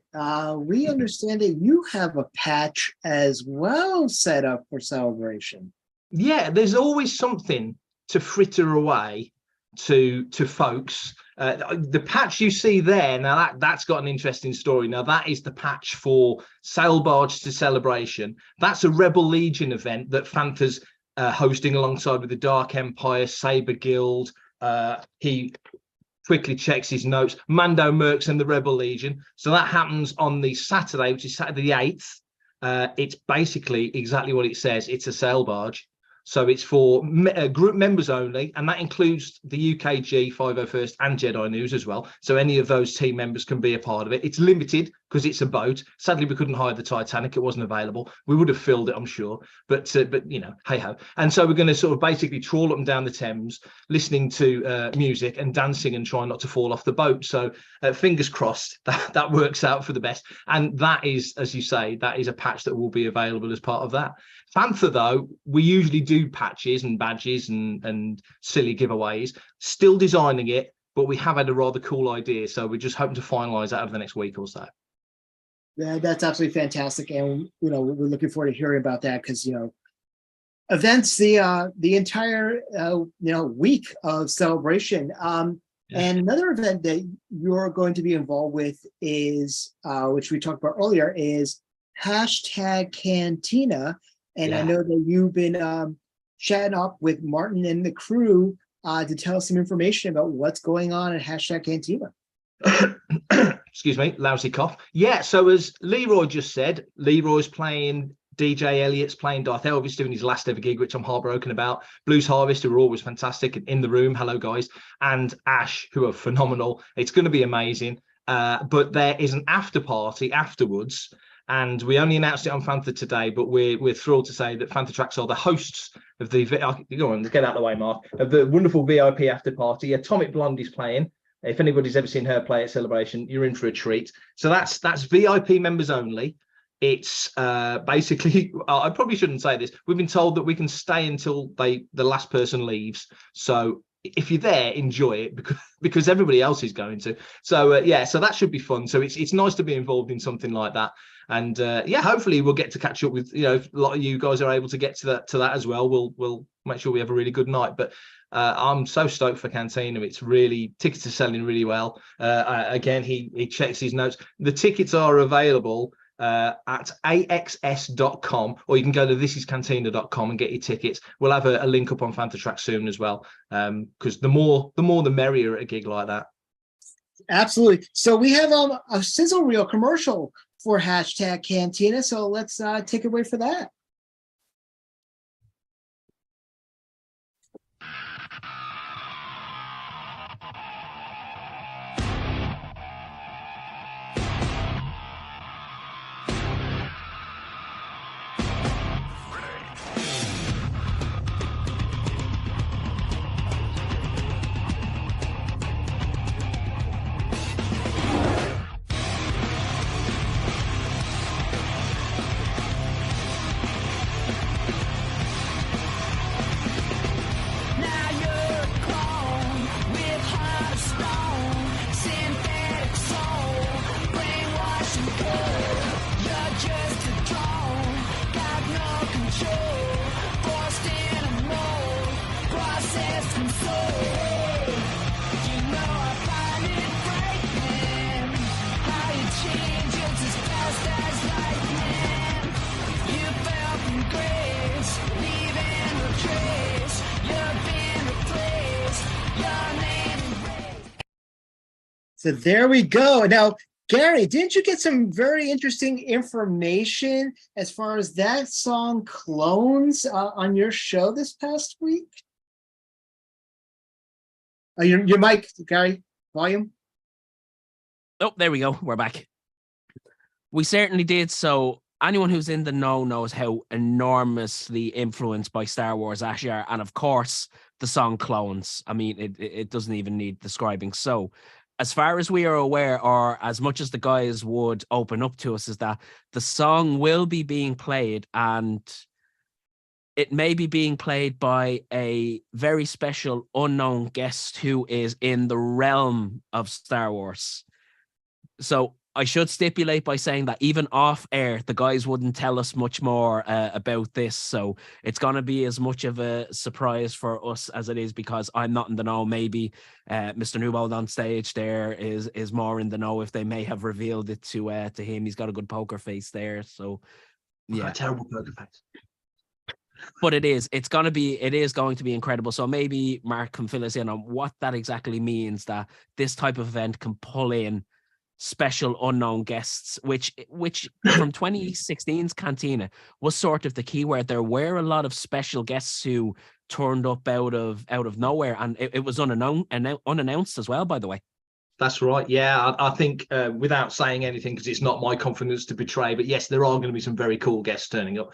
we understand that you have a patch as well set up for celebration. Yeah, there's always something to fritter away to folks. The patch you see there, now that's got an interesting story. Now that is the patch for Sail Barge to Celebration. That's a Rebel Legion event that Fantha's hosting alongside with the Dark Empire, Saber Guild. He quickly checks his notes, Mando Mercs and the Rebel Legion. So that happens on the Saturday, which is Saturday the 8th. It's basically exactly what it says. It's a sail barge. So it's for group members only, and that includes the UKG, 501st and Jedi News as well. So any of those team members can be a part of it. It's limited because it's a boat. Sadly, we couldn't hire the Titanic. It wasn't available. We would have filled it, I'm sure. But you know, hey-ho. And so we're going to sort of basically trawl up and down the Thames, listening to music and dancing and trying not to fall off the boat. So fingers crossed that works out for the best. And that is, as you say, that is a patch that will be available as part of that. Fantha, though, we usually do patches and badges and silly giveaways. Still designing it, but we have had a rather cool idea. So we're just hoping to finalise that over the next week or so. Yeah, that's absolutely fantastic. And, you know, we're looking forward to hearing about that because, you know, events, the entire, week of celebration. And another event that you're going to be involved with is, which we talked about earlier, is #Cantina. And I know that you've been chatting up with Martin and the crew to tell us some information about what's going on at #Cantina. Excuse me, lousy cough. Yeah, so as Leroy just said, Leroy's playing, DJ Elliott's playing Darth Elvis, doing his last ever gig, which I'm heartbroken about. Blues Harvest, who are always fantastic in the room. Hello, guys. And Ash, who are phenomenal. It's going to be amazing. But there is an after party afterwards. And we only announced it on Fantha today, but we're thrilled to say that Fantha Tracks are the hosts of the, go on, get out of the way, Mark, of the wonderful VIP after party. Atomic Blonde is playing. If anybody's ever seen her play at Celebration, you're in for a treat. So that's VIP members only. It's basically, I probably shouldn't say this. We've been told that we can stay until the last person leaves. So if you're there, enjoy it because everybody else is going to. So so that should be fun. So it's nice to be involved in something like that. And hopefully we'll get to catch up with, if a lot of you guys are able to get to that as well. We'll make sure we have a really good night. But I'm so stoked for Cantina. It's really, tickets are selling really well. Again, he checks his notes. The tickets are available at axs.com, or you can go to thisiscantina.com and get your tickets. We'll have a link up on Fantha Track soon as well, because the more the merrier at a gig like that. Absolutely. So we have a sizzle reel commercial for #Cantina. So let's take it away for that. So there we go. Now, Gary, didn't you get some very interesting information as far as that song Clones on your show this past week? Your mic, Gary, volume. Oh, there we go. We're back. We certainly did. So anyone who's in the know knows how enormously influenced by Star Wars Ash are, and of course the song Clones. I mean, it doesn't even need describing. So as far as we are aware, or as much as the guys would open up to us, is that the song will be being played, and it may be being played by a very special unknown guest who is in the realm of Star Wars. So I should stipulate by saying that even off air, the guys wouldn't tell us much more about this. So it's going to be as much of a surprise for us as it is, because I'm not in the know. Maybe Mr. Newbold on stage there is more in the know, if they may have revealed it to him. He's got a good poker face there. So yeah, terrible poker face. But it is going to be incredible. So maybe Mark can fill us in on what that exactly means, that this type of event can pull in special unknown guests, which from 2016's Cantina was sort of the key word. There were a lot of special guests who turned up out of nowhere, and it was unannounced as well, by the way. That's right. Yeah, I think without saying anything, because it's not my confidence to betray, but yes, there are going to be some very cool guests turning up,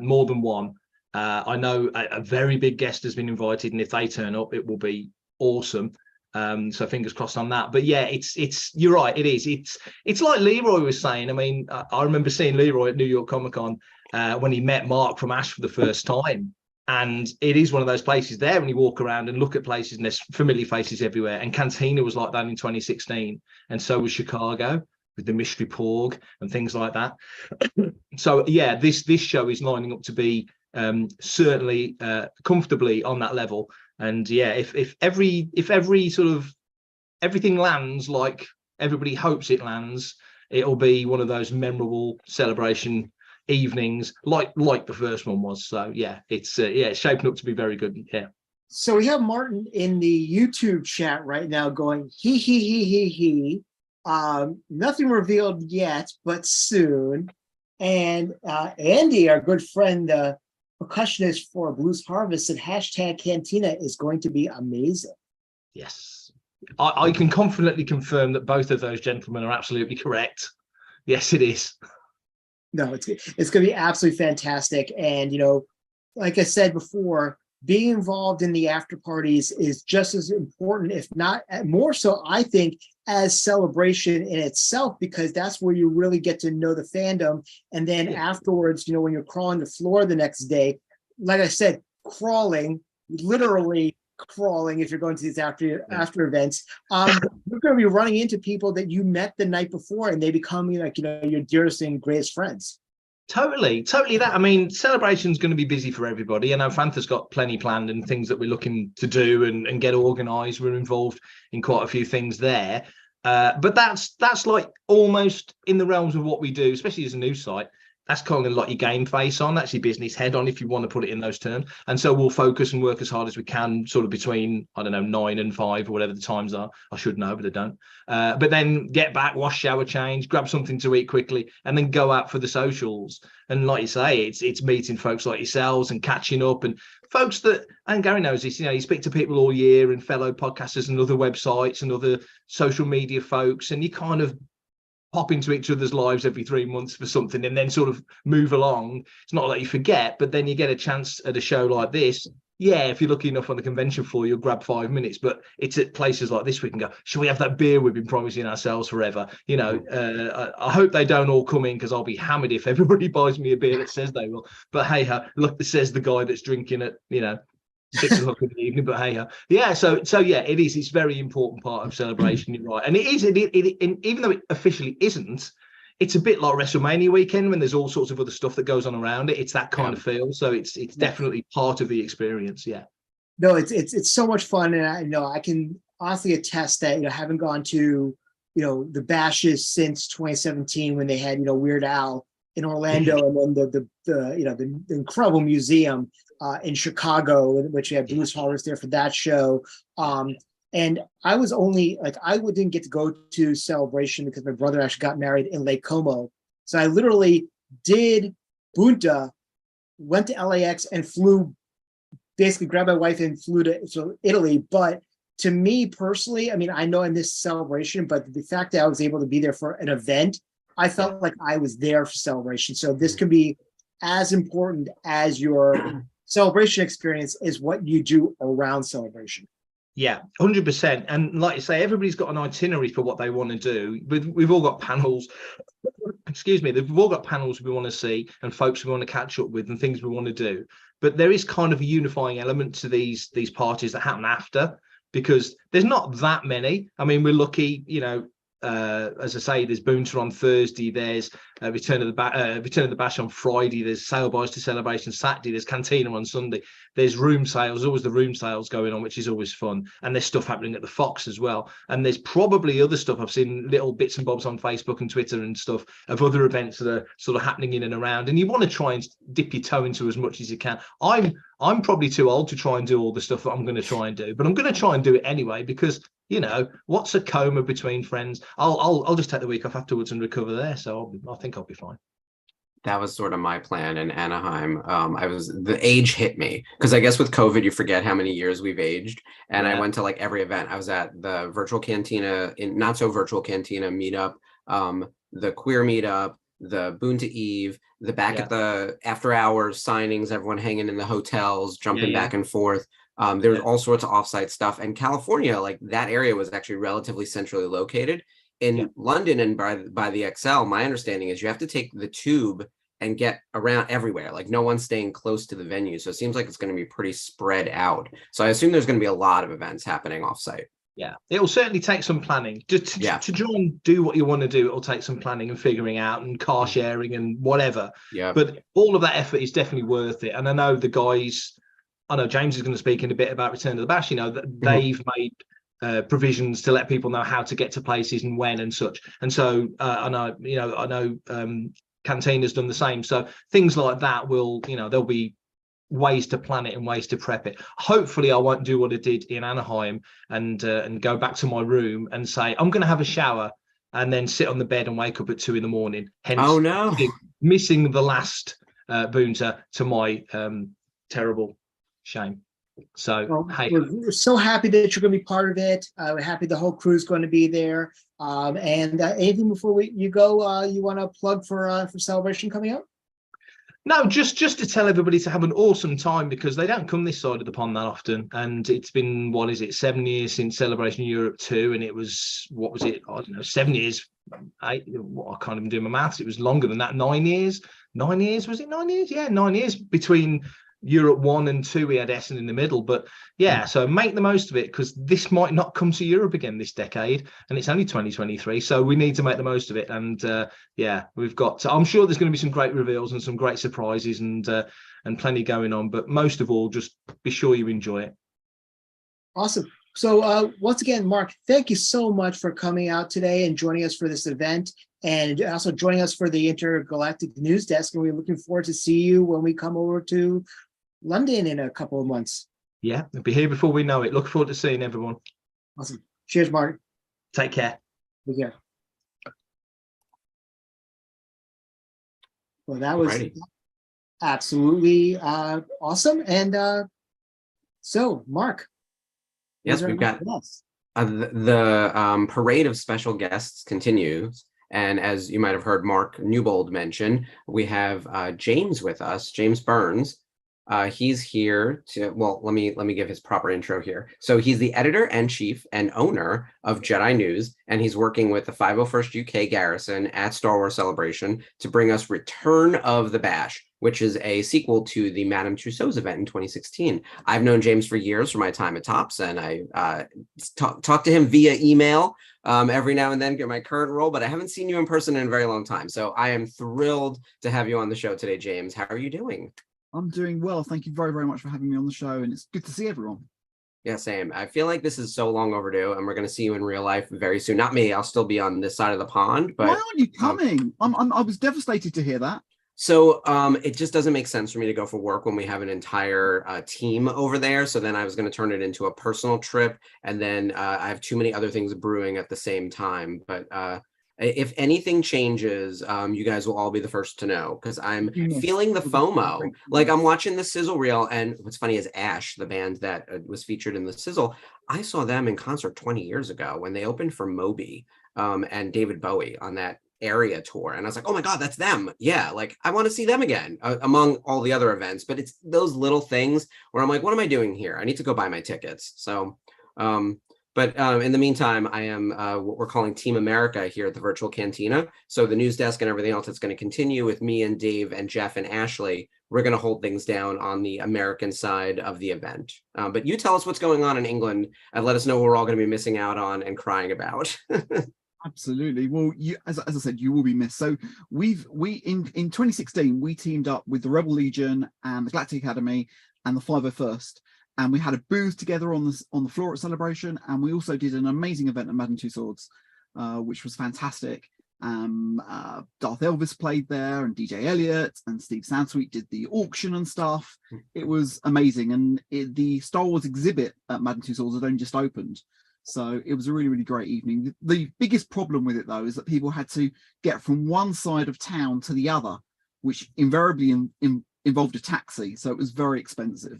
more than one. I know a very big guest has been invited, and if they turn up, it will be awesome. So fingers crossed on that. But yeah, it's you're right. It is. It's like Leroy was saying. I mean, I remember seeing Leroy at New York Comic Con when he met Mark from Ash for the first time. And it is one of those places there when you walk around and look at places and there's familiar faces everywhere. And Cantina was like that in 2016. And so was Chicago with the Mystery Porg and things like that. So yeah, this show is lining up to be certainly comfortably on that level. And yeah, if every sort of everything lands like everybody hopes it lands, it'll be one of those memorable celebration evenings like the first one was. So yeah, it's shaping up to be very good. Yeah. So we have Martin in the YouTube chat right now going he. Nothing revealed yet, but soon. And Andy, our good friend, percussionist for Blues Harvest, and hashtag Cantina is going to be amazing. Yes, I can confidently confirm that both of those gentlemen are absolutely correct. Yes, it is. No, it's going to be absolutely fantastic. And, you know, like I said before, being involved in the after parties is just as important, if not more so, I think, as celebration in itself, because that's where you really get to know the fandom. And then afterwards, you know, when you're crawling the floor the next day, like I said, literally crawling, if you're going to these after events, you're going to be running into people that you met the night before, and they become, like, you know, your dearest and greatest friends. Totally that. I mean, celebration's going to be busy for everybody. I know Fantha's got plenty planned and things that we're looking to do and get organised. We're involved in quite a few things there. But that's like almost in the realms of what we do, especially as a news site. That's kind of like your game face on, that's your business head on, if you want to put it in those terms. And so we'll focus and work as hard as we can, sort of between, I don't know, 9 and 5 or whatever the times are. I should know, but I don't. But then get back, wash, shower, change, grab something to eat quickly, and then go out for the socials. And like you say, it's meeting folks like yourselves and catching up, and folks that, and Gary knows this, you know, you speak to people all year and fellow podcasters and other websites and other social media folks, and you kind of pop into each other's lives every 3 months for something and then sort of move along. It's not that you forget, but then you get a chance at a show like this. Yeah, if you're lucky enough on the convention floor, you'll grab 5 minutes, but it's at places like this we can go, should we have that beer we've been promising ourselves forever? You know, I hope they don't all come in, because I'll be hammered if everybody buys me a beer that says they will. But hey, look, it says the guy that's drinking at, you know, 6 o'clock in the evening. But hey, yeah, so yeah, it is. It's a very important part of celebration. You're right, and it is. And even though it officially isn't, it's a bit like WrestleMania weekend when there's all sorts of other stuff that goes on around it. It's that kind of feel. So it's definitely part of the experience. Yeah. No, it's so much fun, and I know I can honestly attest that, you know, having gone to, you know, the bashes since 2017 when they had, you know, Weird Al in Orlando, and then the incredible museum in Chicago, in which we had Blues Harvest there for that show. And I was only I didn't get to go to Celebration because my brother actually got married in Lake Como. So I literally did Bunta, went to LAX and basically grabbed my wife and flew to Italy. But to me personally, I mean, I know I missed Celebration, but the fact that I was able to be there for an event I felt like I was there for celebration. So this could be as important as your celebration experience is what you do around celebration. Yeah, 100%. And like you say, everybody's got an itinerary for what they want to do. We've all got panels. Excuse me. We've all got panels we want to see and folks we want to catch up with and things we want to do. But there is kind of a unifying element to these parties that happen after, because there's not that many. I mean, we're lucky, as I say, there's Boonter on Thursday, there's Return of the Bash on Friday, there's Sale Buys to Celebration Saturday, there's Cantina on Sunday, there's room sales, there's always the room sales going on, which is always fun, and there's stuff happening at the Fox as well, and there's probably other stuff. I've seen little bits and bobs on Facebook and Twitter and stuff of other events that are sort of happening in and around, and you want to try and dip your toe into as much as you can. I'm probably too old to try and do all the stuff that I'm going to try and do, but I'm going to try and do it anyway, because what's a coma between friends? I'll just take the week off afterwards and recover there. So I think I'll be fine. That was sort of my plan in Anaheim. The age hit me because I guess with COVID, you forget how many years we've aged. And I went to like every event. I was at the virtual cantina, not so virtual cantina meetup, the queer meetup, the Boon to Eve, the back at the after hours signings, everyone hanging in the hotels, jumping back and forth. There was all sorts of offsite stuff. And California, like that area was actually relatively centrally located. In London and by the XL, my understanding is you have to take the tube and get around everywhere. Like no one's staying close to the venue. So it seems like it's going to be pretty spread out. So I assume there's going to be a lot of events happening offsite. Yeah, it will certainly take some planning. To try and do what you want to do, it'll take some planning and figuring out and car sharing and whatever. Yeah. But all of that effort is definitely worth it. And I know the guys, James is going to speak in a bit about Return to the Bash, that they've made provisions to let people know how to get to places and when and such. And so I know Cantina's done the same. So things like that will, there'll be ways to plan it and ways to prep it. Hopefully I won't do what I did in Anaheim and go back to my room and say, I'm going to have a shower and then sit on the bed and wake up at 2 a.m. Hence, missing the last Boonter to my terrible shame. So we're so happy that you're going to be part of it. We're happy the whole crew is going to be there. And anything before you go, you want to plug for Celebration coming up? No, just to tell everybody to have an awesome time, because they don't come this side of the pond that often. And it's been, 7 years since Celebration Europe 2, and it was, 7 years. I can't even do my maths. It was longer than that. 9 years. 9 years, was it 9 years? Yeah, 9 years between Europe 1 and 2. We had Essen in the middle, but so make the most of it, because this might not come to Europe again this decade, and it's only 2023, so we need to make the most of it. And we've got I'm sure there's going to be some great reveals and some great surprises and plenty going on, but most of all, just be sure you enjoy it. Awesome. So once again, Mark, thank you so much for coming out today and joining us for this event, and also joining us for the Intergalactic News Desk. And we're looking forward to see you when we come over to London in a couple of months. Yeah, we'll be here before we know it. Look forward to seeing everyone. Awesome. Cheers, Mark. Take care. Take care. Well, that was absolutely awesome. And so, Mark. Yes, we've got the parade of special guests continues. And as you might have heard Mark Newbold mention, we have James with us, James Burns. He's here to, let me give his proper intro here. So he's the editor-in-chief and owner of Jedi News, and he's working with the 501st UK Garrison at Star Wars Celebration to bring us Return of the Bash, which is a sequel to the Madame Tussauds event in 2016. I've known James for years from my time at Topps, and I talk to him via email every now and then, get my current role, but I haven't seen you in person in a very long time. So I am thrilled to have you on the show today, James. How are you doing? I'm doing well. Thank you very, very much for having me on the show, and it's good to see everyone. Yeah, same. I feel like this is so long overdue, and we're going to see you in real life very soon. Not me. I'll still be on this side of the pond. But why aren't you coming? I was devastated to hear that. So it just doesn't make sense for me to go for work when we have an entire team over there. So then I was going to turn it into a personal trip, and then I have too many other things brewing at the same time. But if anything changes, you guys will all be the first to know, because I'm feeling the FOMO. Like I'm watching the sizzle reel, and what's funny is Ash, the band that was featured in the sizzle, I saw them in concert 20 years ago when they opened for Moby and David Bowie on that area tour, and I was like, oh my God, that's them. Yeah, like I want to see them again among all the other events. But it's those little things where I'm like, what am I doing here? I need to go buy my tickets. So but in the meantime, I am what we're calling Team America here at the virtual Cantina. So the news desk and everything else is going to continue with me and Dave and Jeff and Ashley. We're going to hold things down on the American side of the event. But you tell us what's going on in England and let us know what we're all going to be missing out on and crying about. Absolutely. Well, you, as I said, you will be missed. So we in 2016 we teamed up with the Rebel Legion and the Galactic Academy and the 501st, and we had a booth together on the floor at Celebration, and we also did an amazing event at Madden Two Swords, which was fantastic. Darth Elvis played there, and DJ Elliott and Steve Sansweet did the auction and stuff. It was amazing, and the Star Wars exhibit at Madden Two Swords had only just opened. So it was a really, really great evening. The biggest problem with it, though, is that people had to get from one side of town to the other, which invariably involved a taxi. So it was very expensive.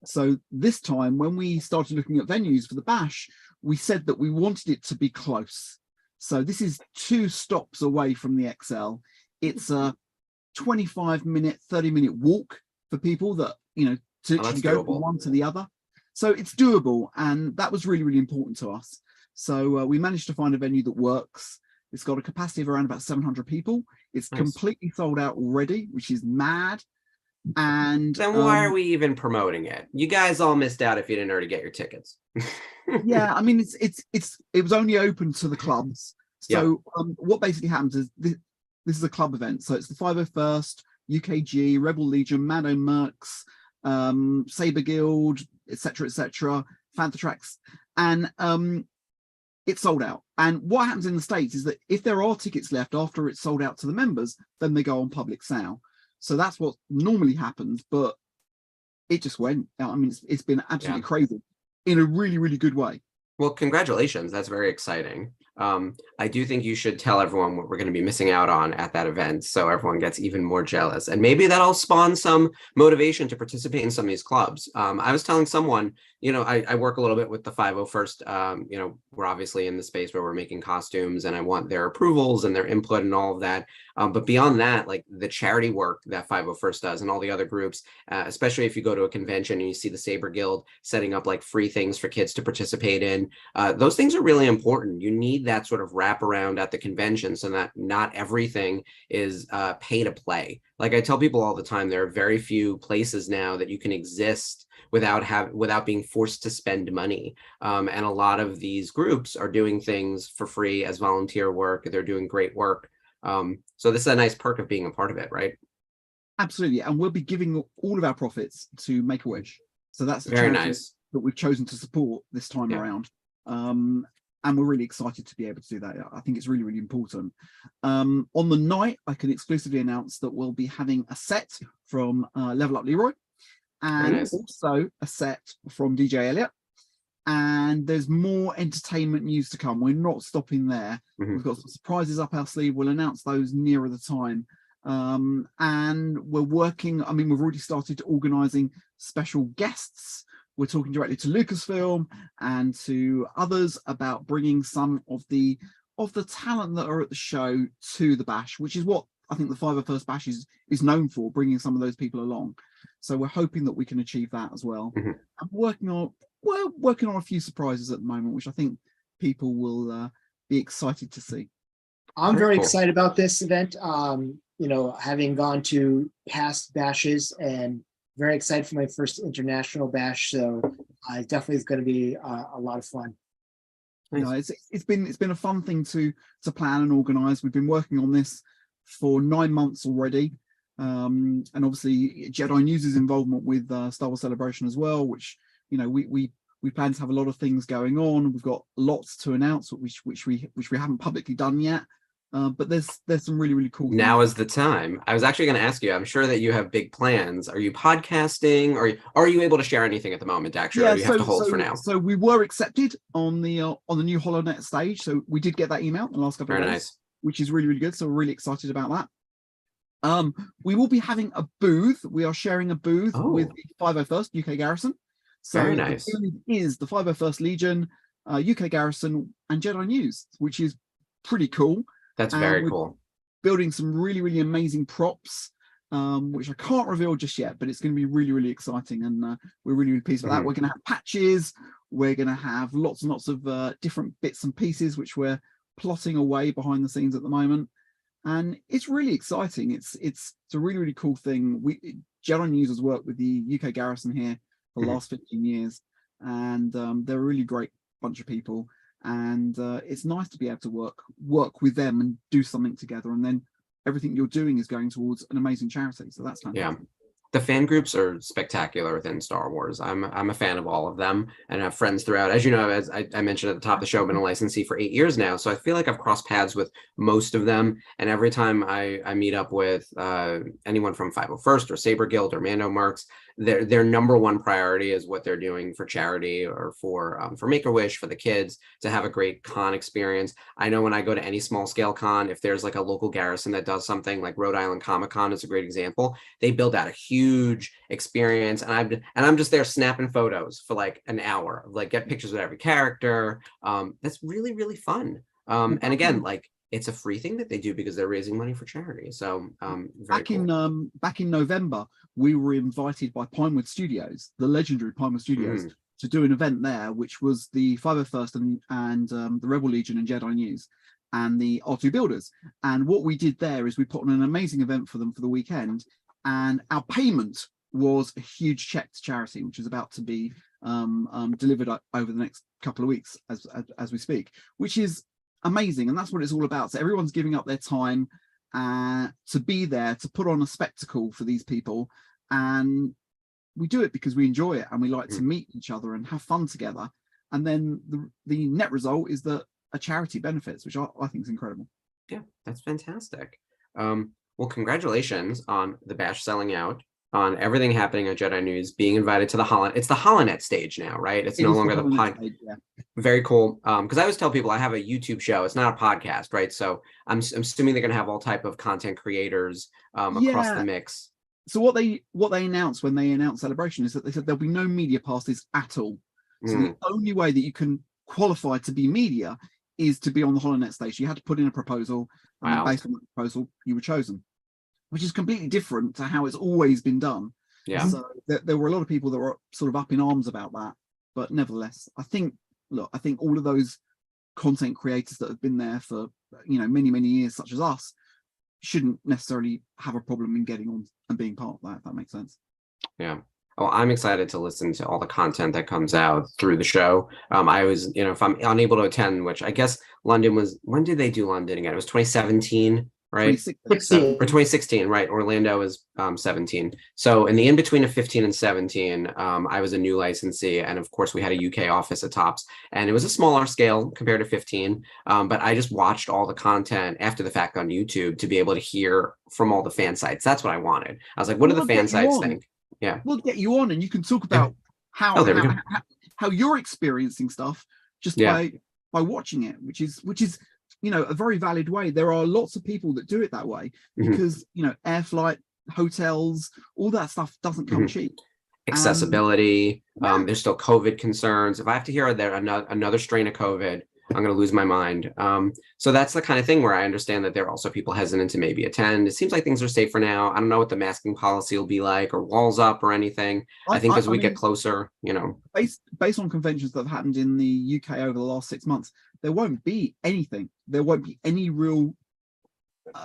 So this time, when we started looking at venues for the Bash, we said that we wanted it to be close. So this is 2 stops away from the XL. It's a 25-minute, 30-minute walk for people that, to go from one to the other. So it's doable, and that was really, really important to us. So we managed to find a venue that works. It's got a capacity of around about 700 people. It's completely sold out already, which is mad. And then why are we even promoting it? You guys all missed out if you didn't already get your tickets. Yeah, I mean, it was only open to the clubs. So what basically happens is this is a club event. So it's the 501st, UKG, Rebel Legion, Mado Mercs, Saber Guild, etc., Fantha Tracks, and it's sold out. And what happens in the States is that if there are tickets left after it's sold out to the members, then they go on public sale. So that's what normally happens, but it just went. I mean, it's been absolutely crazy in a really, really good way. Well, congratulations. That's very exciting. I do think you should tell everyone what we're going to be missing out on at that event, so everyone gets even more jealous. And maybe that'll spawn some motivation to participate in some of these clubs. I was telling someone, I work a little bit with the 501st. We're obviously in the space where we're making costumes, and I want their approvals and their input and all of that. But beyond that, like the charity work that 501st does and all the other groups, especially if you go to a convention and you see the Saber Guild setting up like free things for kids to participate in, those things are really important. You need that sort of wrap around at the convention so that not everything is pay to play. Like I tell people all the time, there are very few places now that you can exist without being forced to spend money. And a lot of these groups are doing things for free as volunteer work. They're doing great work. So this is a nice perk of being a part of it, right? Absolutely. And we'll be giving all of our profits to Make-A-Wish. So that's the very charity nice that we've chosen to support this time around. And we're really excited to be able to do that. I think it's really, really important. On the night, I can exclusively announce that we'll be having a set from Level Up Leroy, and also a set from DJ Elliott. And there's more entertainment news to come. We're not stopping there. We've got some surprises up our sleeve. We'll announce those nearer the time. And we're working, we've already started organising special guests. We're talking directly to Lucasfilm and to others about bringing some of the talent that are at the show to the Bash, which is what I think the 501st Bash is known for, bringing some of those people along. So we're hoping that we can achieve that as well. I'm working on a few surprises at the moment, which I think people will be excited to see. I'm very excited about this event. Having gone to past bashes, and very excited for my first international bash. So it definitely is going to be a lot of fun. It's been a fun thing to plan and organize. We've been working on this for 9 months already. And obviously Jedi News' involvement with Star Wars Celebration as well, which we plan to have a lot of things going on. We've got lots to announce, which we haven't publicly done yet. But there's some really, really cool things. Now is the time. I was actually going to ask you, I'm sure that you have big plans. Are you podcasting, or are you able to share anything at the moment, actually? Or you have to hold for now? So we were accepted on the new HoloNet stage. So we did get that email in the last couple of days, which is really, really good. So we're really excited about that. We will be having a booth. We are sharing a booth with the 501st UK Garrison. So very nice. The booth is the 501st Legion, UK Garrison, and Jedi News, which is pretty cool. That's very cool. building some really, really amazing props, which I can't reveal just yet, but it's going to be really, really exciting. And we're really, really pleased with that. We're going to have patches. We're going to have lots and lots of different bits and pieces, which we're plotting away behind the scenes at the moment. And it's really exciting. It's a really, really cool thing. Jedi News has worked with the UK Garrison here for the last 15 years. And they're a really great bunch of people. And it's nice to be able to work with them and do something together. And then everything you're doing is going towards an amazing charity. So that's fantastic. Yeah. The fan groups are spectacular within Star Wars. I'm a fan of all of them and have friends throughout. As you know, as I mentioned at the top of the show, I've been a licensee for 8 years now. So I feel like I've crossed paths with most of them. And every time I meet up with anyone from 501st or Saber Guild or Mando Marks, their number one priority is what they're doing for charity or for Make-A-Wish, for the kids, to have a great con experience. I know when I go to any small scale con, if there's like a local garrison that does something, like Rhode Island Comic Con is a great example, they build out a huge experience, and I'm just there snapping photos for like an hour, like get pictures with every character. That's really, really fun. And again, like, it's a free thing that they do because they're raising money for charity. So back in November, we were invited by Pinewood Studios, the legendary Pinewood Studios, to do an event there, which was the 501st and the Rebel Legion and Jedi News and the R2 Builders. And what we did there is we put on an amazing event for them for the weekend, and our payment was a huge check to charity, which is about to be delivered over the next couple of weeks as we speak, which is amazing. And that's what it's all about. So everyone's giving up their time to be there, to put on a spectacle for these people, and we do it because we enjoy it and we like to meet each other and have fun together. And then the net result is that a charity benefits, which I think is incredible. Yeah, that's fantastic. Well, congratulations on the bash selling out, on everything happening on Jedi News, being invited to the it's the Holonet stage now, right? It's no longer the podcast. Yeah. Very cool. Because I always tell people I have a YouTube show. It's not a podcast, right? So I'm assuming they're going to have all type of content creators across the mix. So what they announced when they announced Celebration is that they said there'll be no media passes at all. So the only way that you can qualify to be media is to be on the Holonet stage. You had to put in a proposal, and then based on that proposal, you were chosen, which is completely different to how it's always been done. Yeah. So there were a lot of people that were sort of up in arms about that, but nevertheless, I think all of those content creators that have been there for many, many years, such as us, shouldn't necessarily have a problem in getting on and being part of that, if that makes sense. Yeah. Oh, I'm excited to listen to all the content that comes out through the show. I was, if I'm unable to attend, which I guess London was, when did they do London again? It was 2017, right? 2016. Or 2016, right? Orlando was 17. So in the in-between of 15 and 17, I was a new licensee. And of course, we had a UK office at Tops. And it was a smaller scale compared to 15. But I just watched all the content after the fact on YouTube to be able to hear from all the fan sites. That's what I wanted. I was like, what do the fan sites think? Yeah, we'll get you on, and you can talk about how you're experiencing stuff just by watching it, which is a very valid way. There are lots of people that do it that way because air flight, hotels, all that stuff doesn't come cheap. Accessibility. There's still COVID concerns. If I have to hear there another strain of COVID, I'm going to lose my mind. So that's the kind of thing where I understand that there are also people hesitant to maybe attend. It seems like things are safer now. I don't know what the masking policy will be like, or walls up or anything. I think as we get closer, based on conventions that have happened in the UK over the last 6 months, there won't be anything. There won't be any real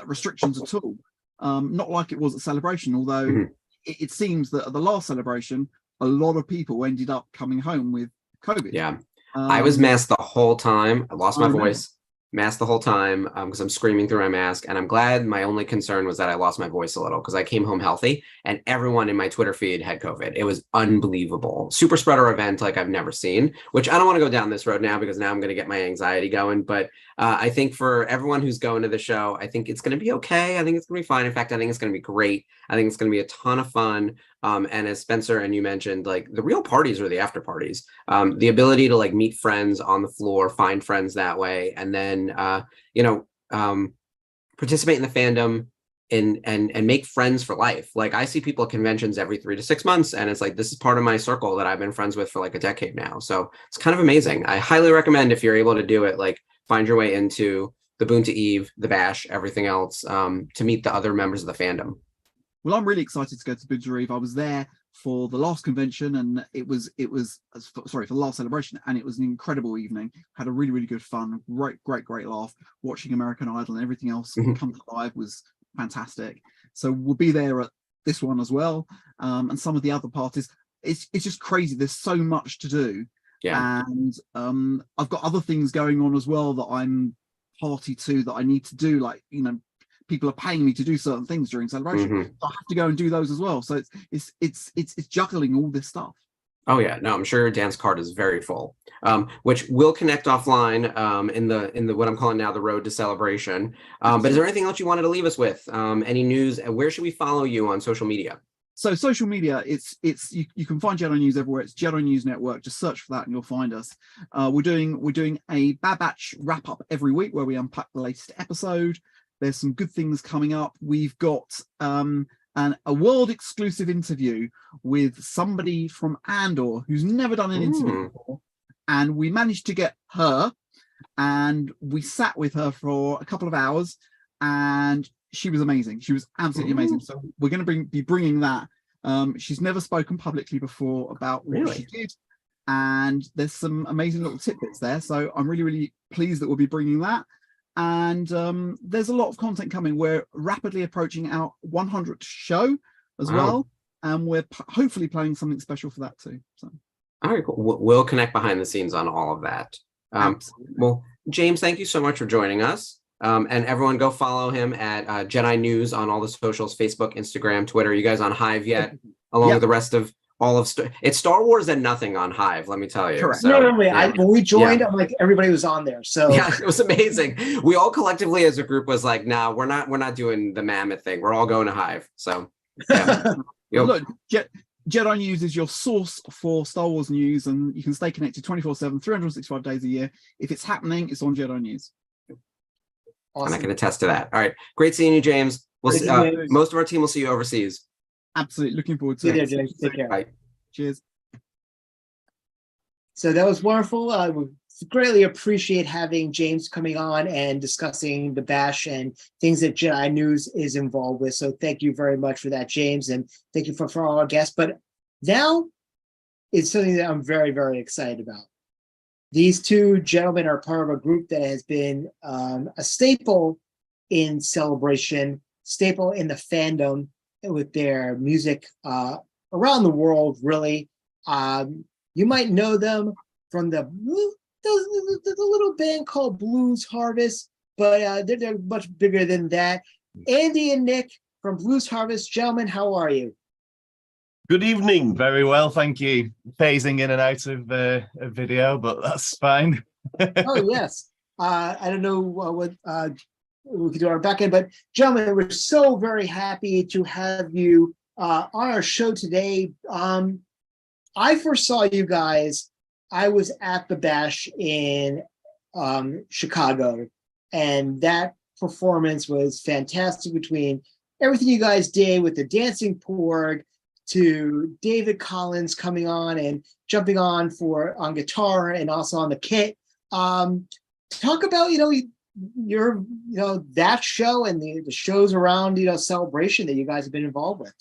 restrictions at all. Not like it was at Celebration, although it seems that at the last Celebration, a lot of people ended up coming home with COVID. Yeah. I was masked the whole time. I lost my voice, masked the whole time because I'm screaming through my mask. And I'm glad. My only concern was that I lost my voice a little because I came home healthy and everyone in my Twitter feed had COVID. It was unbelievable. Super spreader event like I've never seen, which I don't want to go down this road now because now I'm going to get my anxiety going. But I think for everyone who's going to the show, I think it's going to be okay. I think it's going to be fine. In fact, I think it's going to be great. I think it's going to be a ton of fun. And as Spencer and you mentioned, like the real parties are the after parties. The ability to like meet friends on the floor, find friends that way, and then participate in the fandom and make friends for life. Like I see people at conventions every 3 to 6 months, and it's like this is part of my circle that I've been friends with for like a decade now. So it's kind of amazing. I highly recommend if you're able to do it, like find your way into the Boonta Eve, the Bash, everything else, to meet the other members of the fandom? Well, I'm really excited to go to Boonta Eve. I was there for the last convention, and it was for the last celebration, and it was an incredible evening. Had a really, really good fun, great laugh. Watching American Idol and everything else come to life was fantastic. So we'll be there at this one as well, and some of the other parties. It's just crazy. There's so much to do, and I've got other things going on as well that I'm party to, that I need to do, like, you know, people are paying me to do certain things during celebration, so I have to go and do those as well. So it's juggling all this stuff. Oh yeah, no, I'm sure your dance card is very full. Which we'll connect offline in the what I'm calling now the road to celebration. But is there anything else you wanted to leave us with? Any news? Where should we follow you on social media? So social media, you can find Jedi News everywhere. It's Jedi News Network. Just search for that and you'll find us. We're doing a Bad Batch wrap up every week where we unpack the latest episode. There's some good things coming up. We've got a world exclusive interview with somebody from Andor who's never done an interview before, and we managed to get her, and we sat with her for a couple of hours, and she was amazing. She was absolutely amazing. So we're going to be bringing that. She's never spoken publicly before about what she did, and there's some amazing little tidbits there. So I'm really, really pleased that we'll be bringing that. And there's a lot of content coming. We're rapidly approaching our 100th show as well, and we're hopefully planning something special for that too. So, all right, cool. We'll connect behind the scenes on all of that. Well, James, thank you so much for joining us. And everyone, go follow him at Jedi News on all the socials: Facebook, Instagram, Twitter. You guys on Hive yet? Along with the rest of all of it's Star Wars and nothing on Hive, let me tell you. Correct. So, no, when we joined, I'm like, everybody was on there. So yeah, it was amazing. We all collectively as a group was like, nah, we're not doing the mammoth thing. We're all going to Hive. So yeah. Look, Jedi News is your source for Star Wars news, and you can stay connected 24/7, 365 days a year. If it's happening, it's on Jedi News. Awesome. And I can attest to that. All right, great seeing you, James. We'll see, most of our team will see you overseas. Absolutely, looking forward to it. James. Take care. Bye. Cheers. So that was wonderful. We greatly appreciate having James coming on and discussing the Bash and things that Jedi News is involved with. So thank you very much for that, James, and thank you for all our guests. But now it's something that I'm very, very excited about. These two gentlemen are part of a group that has been a staple in Celebration, staple in the fandom with their music around the world, really. You might know them from the little band called Blues Harvest, but they're much bigger than that. Andy and Nick from Blues Harvest. Gentlemen, how are you? Good evening. Very well, thank you. Phasing in and out of video, but that's fine. Oh, yes. I don't know what we could do on our back end, but gentlemen, we're so very happy to have you on our show today. I first saw you guys, I was at the Bash in Chicago, and that performance was fantastic, between everything you guys did with the dancing porg to David Collins coming on and jumping on guitar and also on the kit. Talk about, your that show and the shows around Celebration that you guys have been involved with.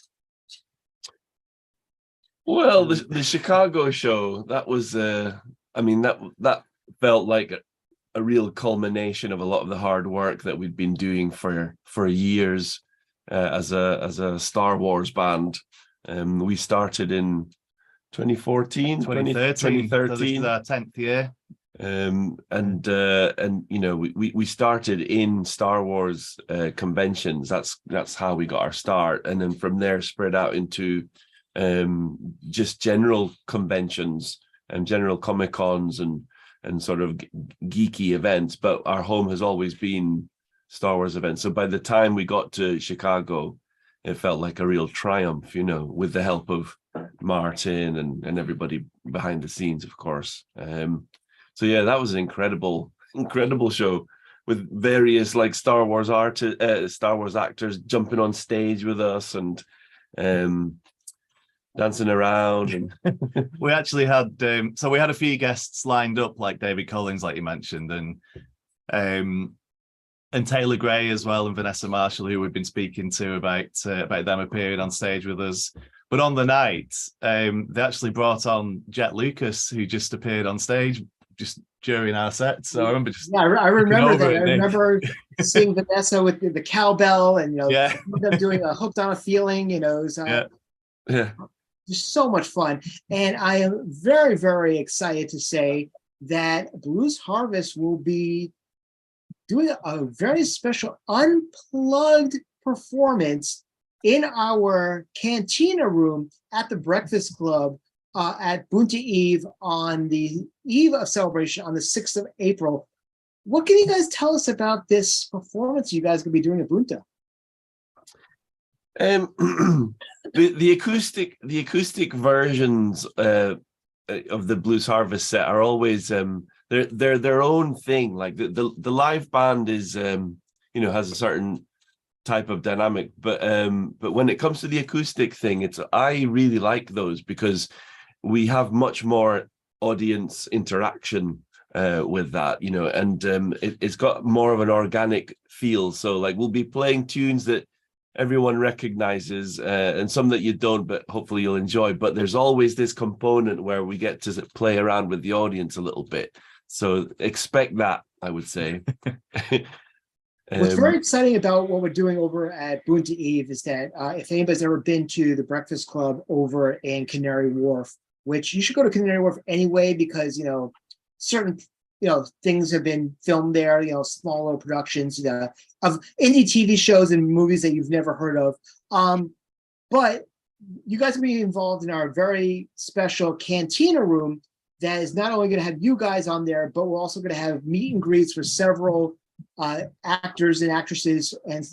Well, the Chicago show, that was that felt like a real culmination of a lot of the hard work that we'd been doing for years as a Star Wars band. We started in 2014, 2013. So this is our 10th year. We started in Star Wars conventions. That's how we got our start, and then from there spread out into just general conventions and general Comic Cons and sort of geeky events. But our home has always been Star Wars events. So by the time we got to Chicago, it felt like a real triumph, with the help of Martin and everybody behind the scenes, of course. So yeah, that was an incredible show with various like Star Wars actors jumping on stage with us and dancing around. And we actually had we had a few guests lined up, like David Collins, like you mentioned, and Taylor Gray as well, and Vanessa Marshall, who we've been speaking to about them appearing on stage with us. But on the night, they actually brought on Jet Lucas, who just appeared on stage just during our set. So I remember just I remember over that. it, I Nick. remember seeing Vanessa with the cowbell, and Yeah. them doing a hooked on a feeling. It was Yeah. just so much fun, and I am very, very excited to say that Blues Harvest will be doing a very special unplugged performance in our Cantina room at the Breakfast Club at Bunta Eve on the eve of celebration on the 6th of April. What can you guys tell us about this performance you guys are going to be doing at Bunta? The acoustic versions of the Blues Harvest set are always they're their own thing. Like the live band is has a certain type of dynamic, but when it comes to the acoustic thing, I really like those because we have much more audience interaction with that, and it's got more of an organic feel. So like we'll be playing tunes that everyone recognizes and some that you don't, but hopefully you'll enjoy. But there's always this component where we get to play around with the audience a little bit. So expect that, I would say. What's very exciting about what we're doing over at Bunta Eve is that if anybody's ever been to the Breakfast Club over in Canary Wharf, which you should go to Canary Wharf anyway, because, certain, things have been filmed there, smaller productions of indie TV shows and movies that you've never heard of. But you guys will be involved in our very special Cantina room that is not only going to have you guys on there, but we're also going to have meet and greets for several actors and actresses and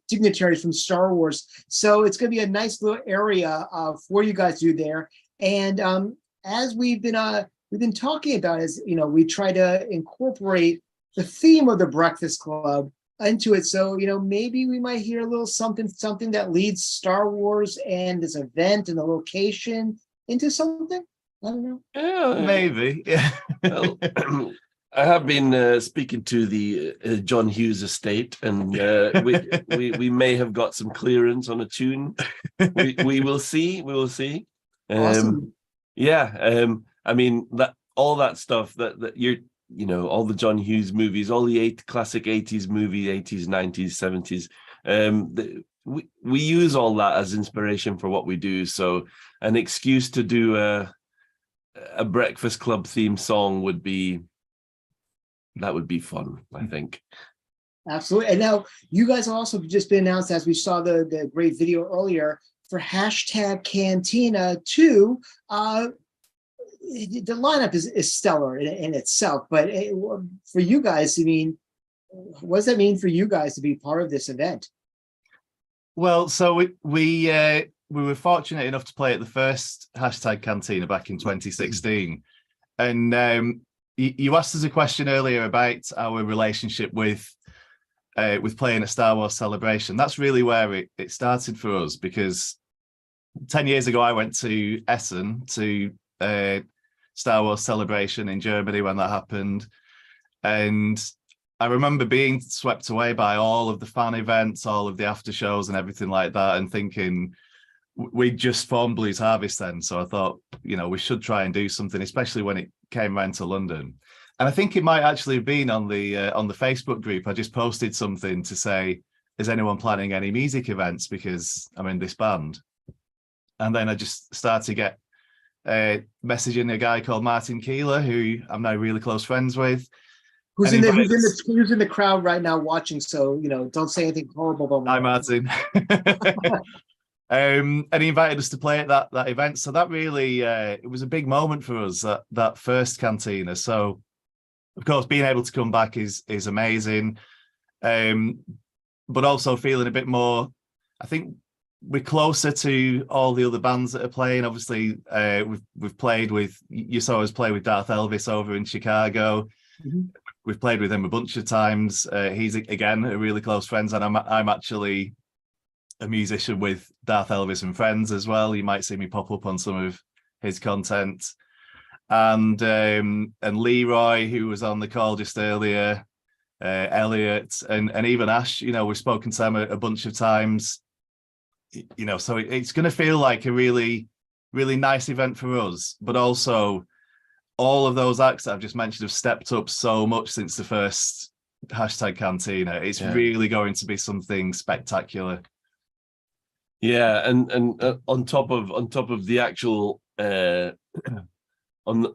dignitaries from Star Wars. So it's going to be a nice little area for you guys to do there. And as we've been talking about, we try to incorporate the theme of the Breakfast Club into it. So maybe we might hear a little something that leads Star Wars and this event and the location into something. I don't know. Yeah, maybe. Yeah. Well, I have been speaking to the John Hughes estate, and we may have got some clearance on a tune. We will see. We will see. Awesome. Yeah. I mean that all that stuff that you're all the John Hughes movies, all the classic 80s movie, 80s, 90s, 70s. We use all that as inspiration for what we do. So an excuse to do a Breakfast Club theme song would be fun, I think. Absolutely. And now you guys have also just been announced, as we saw the great video earlier, for hashtag Cantina 2. The lineup is stellar in itself, but for you guys, what does that mean for you guys to be part of this event? Well, so we were fortunate enough to play at the first hashtag Cantina back in 2016, and you asked us a question earlier about our relationship with playing a Star Wars celebration. That's really where it started for us, because 10 years ago I went to Essen to Star Wars celebration in Germany when that happened, and I remember being swept away by all of the fan events, all of the after shows and everything like that, and thinking we just formed Blues Harvest then. So I thought, we should try and do something, especially when it came round to London. And I think it might actually have been on the Facebook group. I just posted something to say, is anyone planning any music events, because I'm in this band? And then I just started to get messaging a guy called Martin Keeler, who I'm now really close friends with. Who's in the crowd right now watching? So don't say anything horrible about me. Hi, Martin. And he invited us to play at that event. So that really it was a big moment for us, that first Cantina. So of course, being able to come back is amazing, but also feeling a bit more. I think we're closer to all the other bands that are playing. Obviously, we've played with. You saw us play with Darth Elvis over in Chicago. Mm-hmm. We've played with him a bunch of times. He's again a really close friend, and I'm actually a musician with Darth Elvis and Friends as well. You might see me pop up on some of his content. And Leroy, who was on the call just earlier, Elliot, and even Ash. You know, we've spoken to them a bunch of times. You know, so it's going to feel like a really, really nice event for us, but also all of those acts that I've just mentioned have stepped up so much since the first #Cantina. It's really going to be something spectacular. Yeah, and on top of the actual on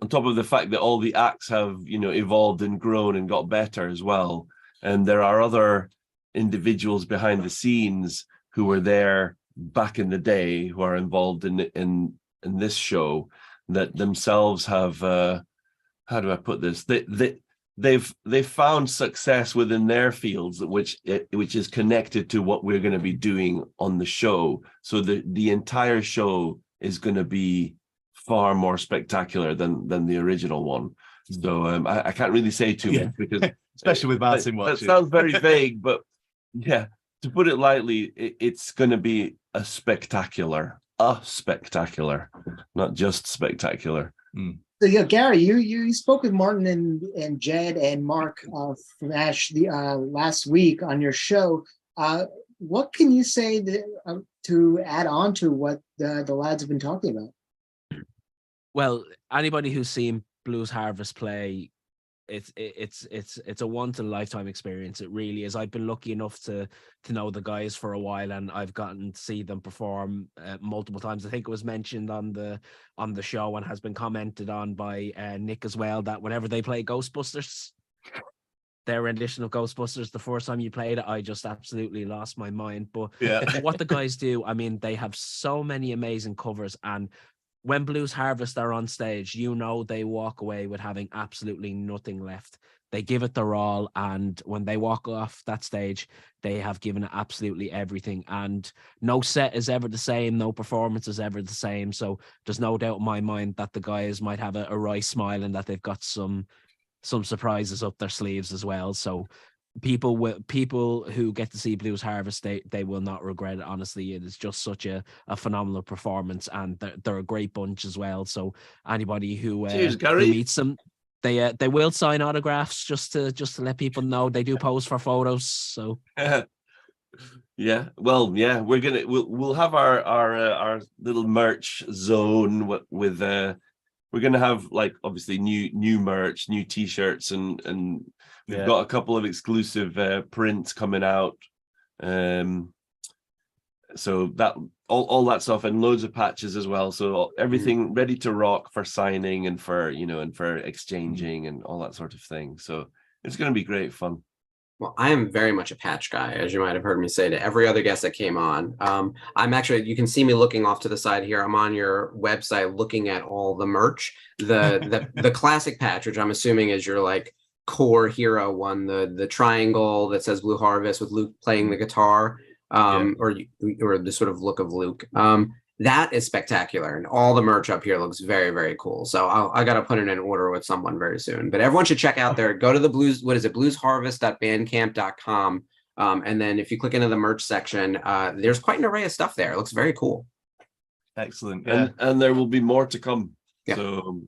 top of the fact that all the acts have, you know, evolved and grown and got better as well, and there are other individuals behind the scenes who were there back in the day who are involved in this show that themselves have how do I put this? They've found success within their fields, which is connected to what we're going to be doing on the show. So the entire show is going to be far more spectacular than the original one. So I can't really say too much because especially with Martin watching. That sounds very vague, but yeah, to put it lightly, it's going to be a spectacular, not just spectacular. So yeah, Gary, you spoke with Martin and Jed and Mark from Ash the last week on your show. What can you say to add on to what the lads have been talking about? Well, anybody who's seen Blues Harvest play, it's a once in a lifetime experience. It really is. I've been lucky enough to know the guys for a while, and I've gotten to see them perform multiple times. I think it was mentioned on the show and has been commented on by Nick as well, that whenever they play Ghostbusters, their rendition of Ghostbusters, the first time you played it, I just absolutely lost my mind. But what the guys do, I mean, they have so many amazing covers, and when Blues Harvest are on stage, you know they walk away with having absolutely nothing left. They give it their all, and when they walk off that stage, they have given it absolutely everything. And no set is ever the same, no performance is ever the same. So there's no doubt in my mind that the guys might have a wry smile and that they've got some surprises up their sleeves as well. So people who get to see Blues Harvest, they will not regret it. Honestly, it is just such a phenomenal performance, and they're a great bunch as well. So anybody who meets them, they will sign autographs just to let people know. They do pose for photos. So yeah, well, yeah, we'll have our little merch zone with we're gonna have, like, obviously new merch, new t-shirts, and we've got a couple of exclusive prints coming out. So that all that stuff, and loads of patches as well. So everything ready to rock for signing and for exchanging and all that sort of thing. So it's gonna be great fun. Well, I am very much a patch guy, as you might have heard me say to every other guest that came on. I'm actually, you can see me looking off to the side here. I'm on your website looking at all the merch. The classic patch, which I'm assuming is your like core hero one, the triangle that says Blue Harvest with Luke playing the guitar, or the sort of look of Luke. That is spectacular, and all the merch up here looks very, very cool. So I got to put it in order with someone very soon. But everyone should check out there. Go to the bluesharvest.bandcamp.com, and then if you click into the merch section, there's quite an array of stuff there. It looks very cool. Excellent. And there will be more to come. Yeah. So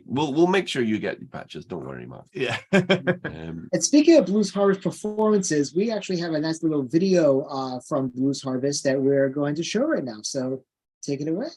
we'll make sure you get your patches. Don't worry, Mark. Yeah. And speaking of Blues Harvest performances, we actually have a nice little video from Blues Harvest that we're going to show right now. So take it away.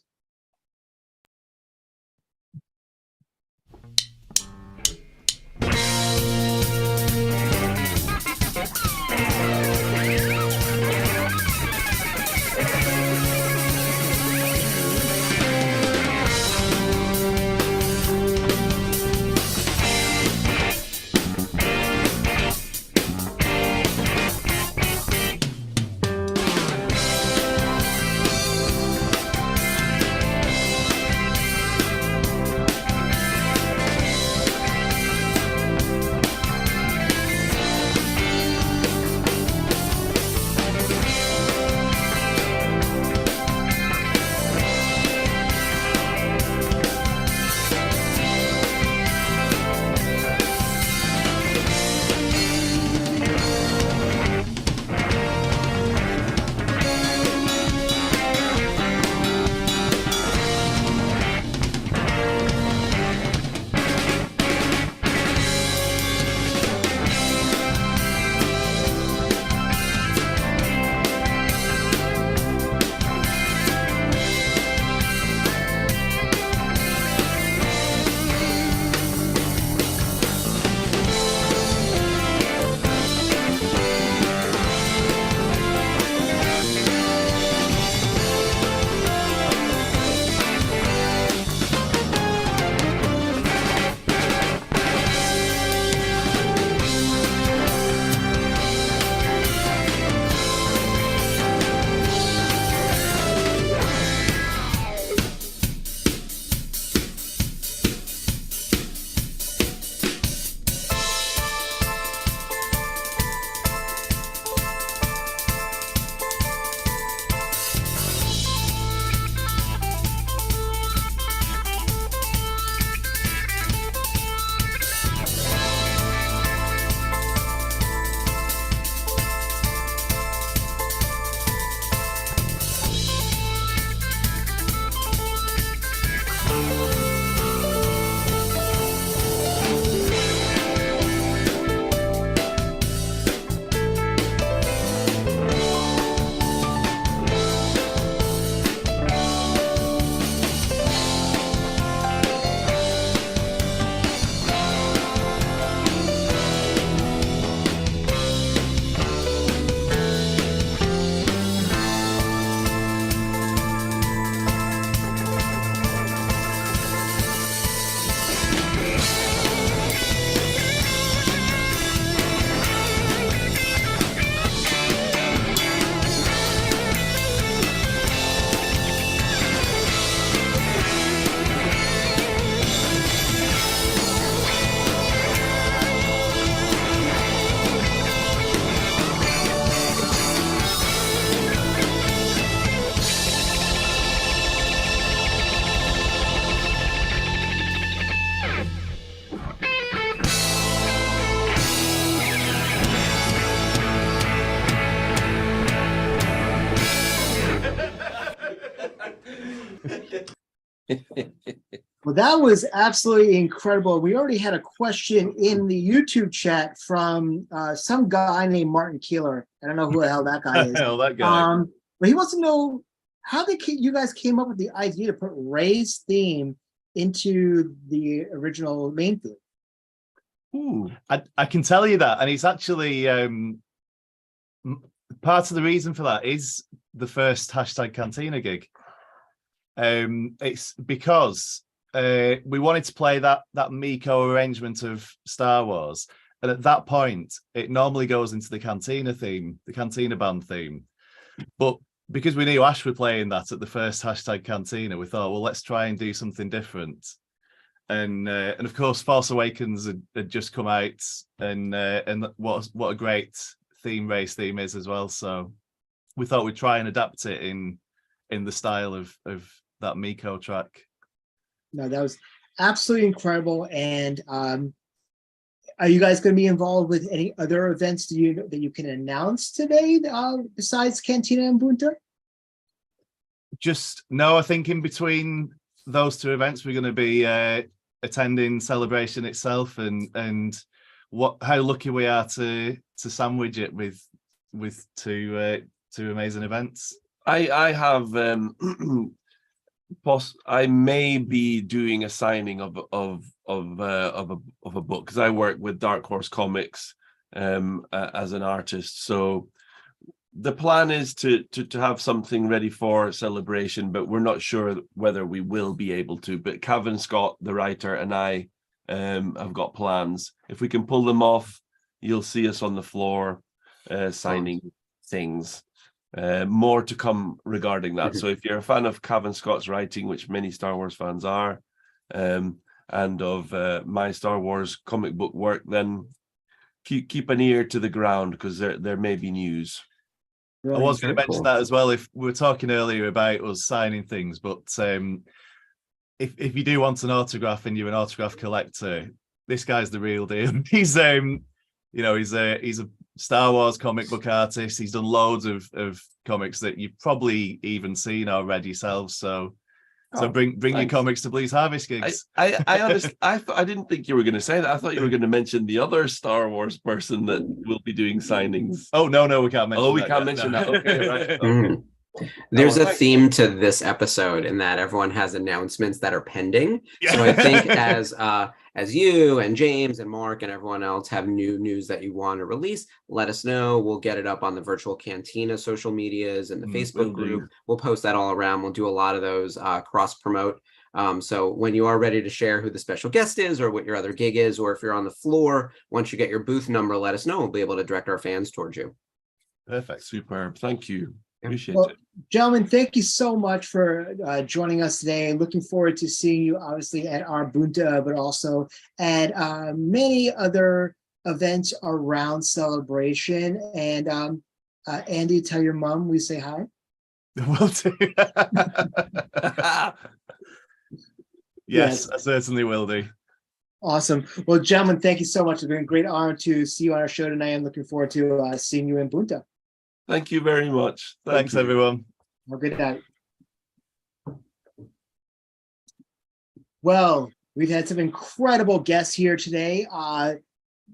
Well, that was absolutely incredible. We already had a question in the YouTube chat from some guy named Martin Keeler. I don't know who the hell that guy is. Oh, that guy. But he wants to know how you guys came up with the idea to put Ray's theme into the original main theme. Ooh, I can tell you that, and it's actually part of the reason for that is the first hashtag Cantina gig. It's because we wanted to play that Miko arrangement of Star Wars, and at that point, it normally goes into the Cantina theme, the Cantina band theme. But because we knew Ash were playing that at the first hashtag Cantina, we thought, well, let's try and do something different. And of course, Force Awakens had just come out, and what a great Ray's theme is as well. So we thought we'd try and adapt it in the style of that Miko track. No, that was absolutely incredible. And are you guys going to be involved with any other events that you can announce today besides Cantina and Bunta? No, I think in between those two events, we're going to be attending Celebration itself, and how lucky we are to sandwich it with two amazing events. I have I may be doing a signing of a book, because I work with Dark Horse Comics as an artist. So the plan is to have something ready for Celebration, but we're not sure whether we will be able to. But Cavan Scott, the writer, and I have got plans. If we can pull them off, you'll see us on the floor signing things. More to come regarding that. So if you're a fan of Cavan Scott's writing, which many Star Wars fans are, and of my Star Wars comic book work, then keep an ear to the ground, because there may be news. I was going to mention that as well. If we were talking earlier about us signing things, but if you do want an autograph and you're an autograph collector, this guy's the real deal. He's he's a Star Wars comic book artist. He's done loads of comics that you've probably even seen or read yourself. So bring your comics to Blues Harvest gigs. I honestly, I didn't think you were going to say that. I thought you were going to mention the other Star Wars person that will be doing signings. Oh no, we can't mention. Oh, we can't mention that. Okay, right. Okay. There's a theme to this episode in that everyone has announcements that are pending. So I think as you and James and Mark and everyone else have new news that you want to release, let us know. We'll get it up on the Virtual Cantina social medias and the Facebook group. We'll post that all around. We'll do a lot of those cross promote. So when you are ready to share who the special guest is or what your other gig is, or if you're on the floor, once you get your booth number, let us know. We'll be able to direct our fans towards you. Perfect. Superb. Thank you. Appreciate it. Gentlemen, thank you so much for joining us today. Looking forward to seeing you, obviously, at our Bunta, but also at many other events around Celebration. And Andy, tell your mom we say hi. Will do. Yes, I certainly will do. Awesome. Well, gentlemen, thank you so much. It's been a great honor to see you on our show tonight. I'm looking forward to seeing you in Bunta. Thank you very much. Thanks, everyone. Have a good night. Well, we've had some incredible guests here today.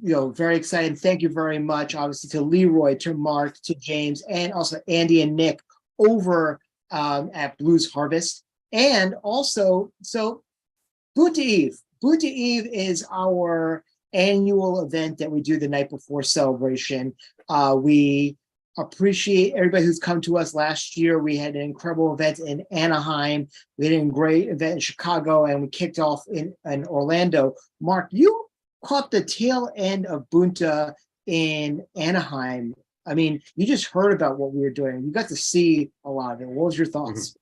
Very excited. Thank you very much, obviously, to Leroy, to Mark, to James, and also Andy and Nick over at Blues Harvest. And also, Bunta Eve. Bunta Eve is our annual event that we do the night before Celebration. We appreciate everybody who's come to us. Last year, we had an incredible event in Anaheim. We had a great event in Chicago, and we kicked off in Orlando. Mark, you caught the tail end of Bunta in Anaheim. I mean, you just heard about what we were doing. You got to see a lot of it. What was your thoughts?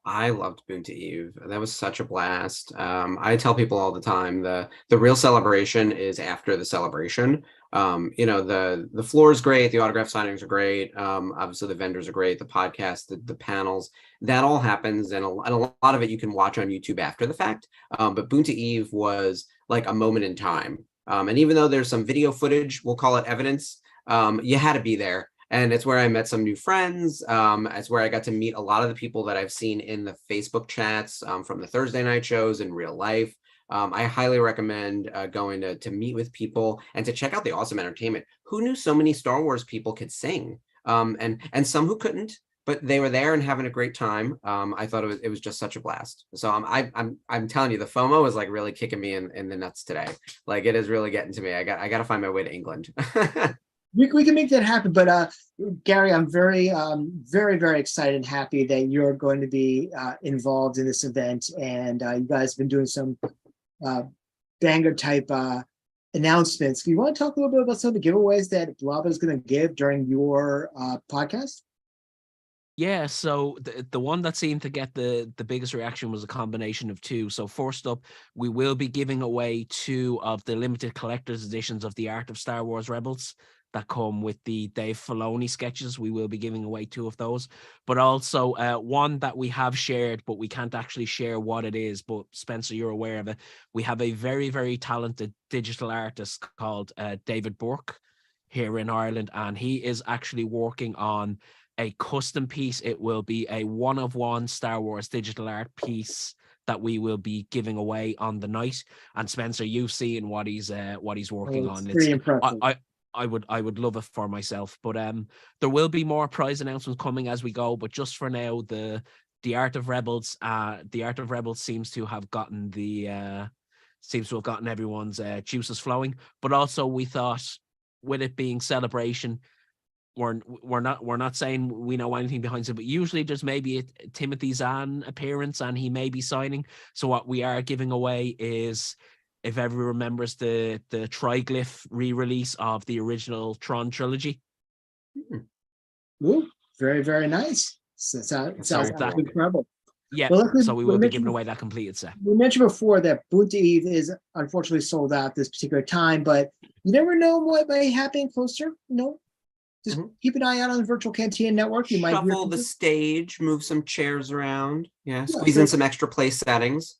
I loved Bunta Eve. That was such a blast. I tell people all the time, the real celebration is after the celebration. The floor is great. The autograph signings are great. Obviously the vendors are great. The podcast, the panels, that all happens. And a lot of it you can watch on YouTube after the fact. But Bunta Eve was like a moment in time. And even though there's some video footage, we'll call it evidence, you had to be there. And it's where I met some new friends. It's where I got to meet a lot of the people that I've seen in the Facebook chats from the Thursday night shows in real life. I highly recommend going to meet with people and to check out the awesome entertainment. Who knew so many Star Wars people could sing? And some who couldn't, but they were there and having a great time. I thought it was just such a blast. So I'm telling you, the FOMO is like really kicking me in the nuts today. Like it is really getting to me. I got to find my way to England. We can make that happen. But Gary, I'm very, very, very excited and happy that you're going to be involved in this event. And you guys have been doing some banger type announcements. Do you want to talk a little bit about some of the giveaways that Blabba is going to give during your podcast? Yeah, so the one that seemed to get the biggest reaction was a combination of two. So first up, we will be giving away 2 of the limited collector's editions of The Art of Star Wars Rebels that come with the Dave Filoni sketches. We will be giving away 2 of those, but also one that we have shared, but we can't actually share what it is. But Spencer, you're aware of it. We have a very, very talented digital artist called David Burke here in Ireland, and he is actually working on a custom piece. It will be a one-of-one Star Wars digital art piece that we will be giving away on the night. And Spencer, you've seen what he's working on. It's pretty impressive. I would love it for myself. But there will be more prize announcements coming as we go. But just for now, the Art of Rebels seems to have gotten everyone's juices flowing. But also we thought, with it being Celebration, we're not saying we know anything behind it, but usually there's maybe a Timothy Zahn appearance and he may be signing. So what we are giving away is, if everyone remembers, the Triglyph re-release of the original Tron trilogy. Ooh, very, very nice. Sounds incredible. Yeah, well, so we will be giving away that completed set. We mentioned before that Boonta Eve is unfortunately sold out this particular time, but you never know what may happen closer. Just keep an eye out on the Virtual Cantina Network. You might shuffle the stage, move some chairs around. Yeah, squeeze in some extra place settings.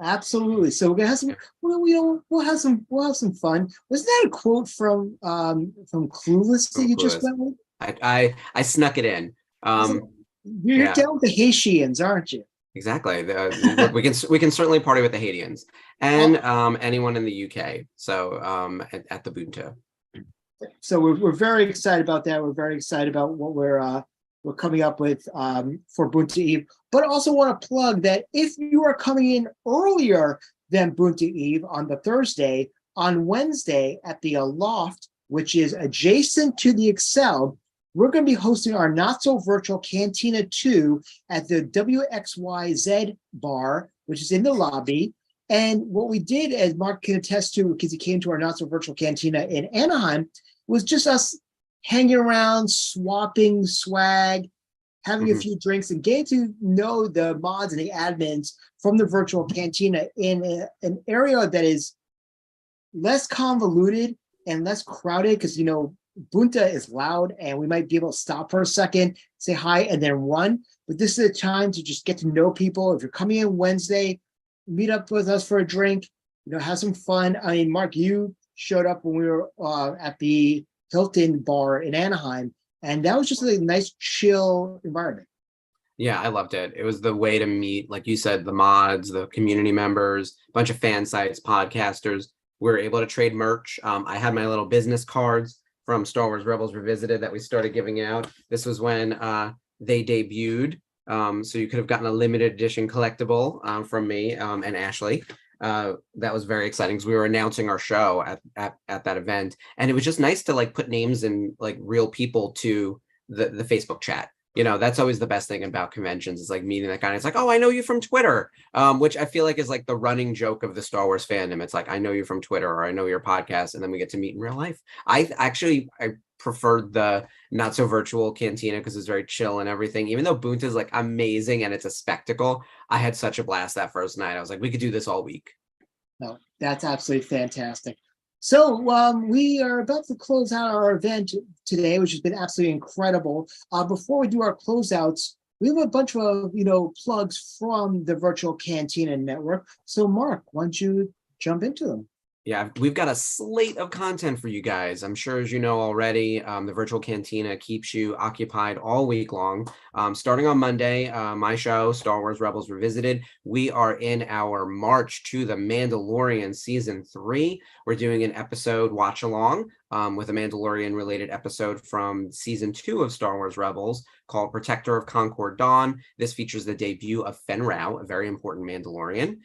Absolutely. So we're gonna have some. We'll have some fun. Wasn't that a quote from Clueless that you just went with? I snuck it in. You're down with the Haitians, aren't you? Exactly. We can certainly party with the Haitians and anyone in the UK. So at the Boonta. So we're very excited about that. We're very excited about what we're coming up with for Boonta Eve. But also want to plug that if you are coming in earlier than Boonta Eve on the Thursday, on Wednesday at the Loft, which is adjacent to the Excel, we're going to be hosting our not-so-virtual Cantina 2 at the WXYZ bar, which is in the lobby. And what we did, as Mark can attest to, because he came to our not-so-virtual Cantina in Anaheim, was just us hanging around, swapping swag, having a few drinks, and getting to know the mods and the admins from the virtual Cantina in an area that is less convoluted and less crowded, because, Boonta is loud and we might be able to stop for a second, say hi, and then run. But this is a time to just get to know people. If you're coming in Wednesday, meet up with us for a drink, have some fun. I mean, Mark, you showed up when we were at the Hilton bar in Anaheim, and that was just a nice, chill environment. Yeah, I loved it. It was the way to meet, like you said, the mods, the community members, a bunch of fan sites, podcasters. We were able to trade merch. I had my little business cards from Star Wars Rebels Revisited that we started giving out. This was when they debuted. So you could have gotten a limited edition collectible from me and Ashley. That was very exciting because we were announcing our show at that event. And it was just nice to put names and real people to the Facebook chat. That's always the best thing about conventions, is meeting that guy. And it's oh, I know you from Twitter, which I feel like is the running joke of the Star Wars fandom. It's I know you from Twitter, or I know your podcast, and then we get to meet in real life. I preferred the not so virtual Cantina because it's very chill and everything. Even though Boonta is amazing and it's a spectacle, I had such a blast that first night. I was we could do this all week. No, that's absolutely fantastic. So we are about to close out our event today, which has been absolutely incredible. Before we do our closeouts, we have a bunch of plugs from the Virtual Cantina Network. So Mark, why don't you jump into them? Yeah, we've got a slate of content for you guys. I'm sure, as you know already, the virtual cantina keeps you occupied all week long. Starting on Monday, my show, Star Wars Rebels Revisited, we are in our March to The Mandalorian Season 3. We're doing an episode watch along with a Mandalorian related episode from Season 2 of Star Wars Rebels called Protector of Concord Dawn. This features the debut of Fen Rao, a very important Mandalorian.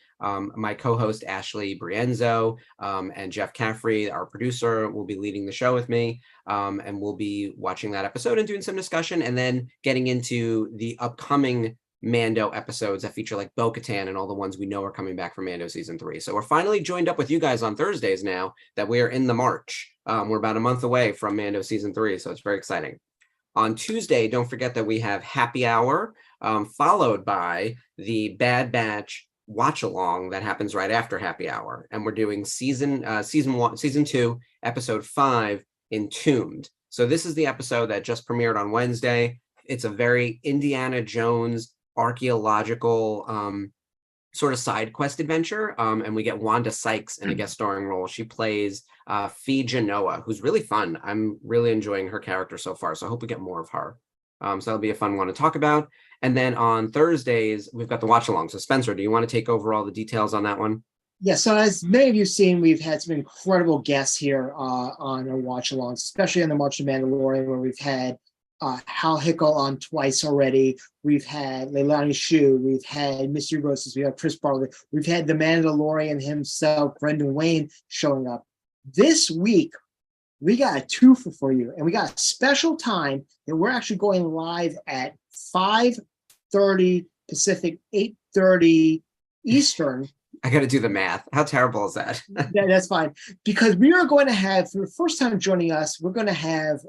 My co-host Ashley Brienzo and Jeff Caffrey, our producer, will be leading the show with me, and we'll be watching that episode and doing some discussion, and then getting into the upcoming Mando episodes that feature like Bo-Katan and all the ones we know are coming back from Mando Season 3. So we're finally joined up with you guys on Thursdays now that we are in the March. We're about a month away from Mando Season 3, so it's very exciting. On Tuesday, don't forget that we have Happy Hour, followed by the Bad Batch watch along that happens right after Happy Hour, and we're doing season 2, episode 5, Entombed. So this is the episode that just premiered on Wednesday. It's a very Indiana Jones archaeological sort of side quest adventure, and we get Wanda Sykes in a guest starring role. She plays Fee Genoa, who's really fun. I'm really enjoying her character so far, so I hope we get more of her. So that'll be a fun one to talk about. And then on Thursdays, we've got the watch along. So Spencer, do you want to take over all the details on that one? Yeah, so as many of you have seen, we've had some incredible guests here on our watch alongs, especially on the March of Mandalorian, where we've had Hal Hickel on twice already. We've had Leilani Shu, we've had Missy Roses, we have Chris Barley, we've had the Mandalorian himself, Brendan Wayne, showing up. This week, we got a twofer for you, and we got a special time that we're actually going live at 5:30 Pacific, 8:30 Eastern. I got to do the math. How terrible is that? That's fine, because we are going to have, for the first time joining us, we're going to have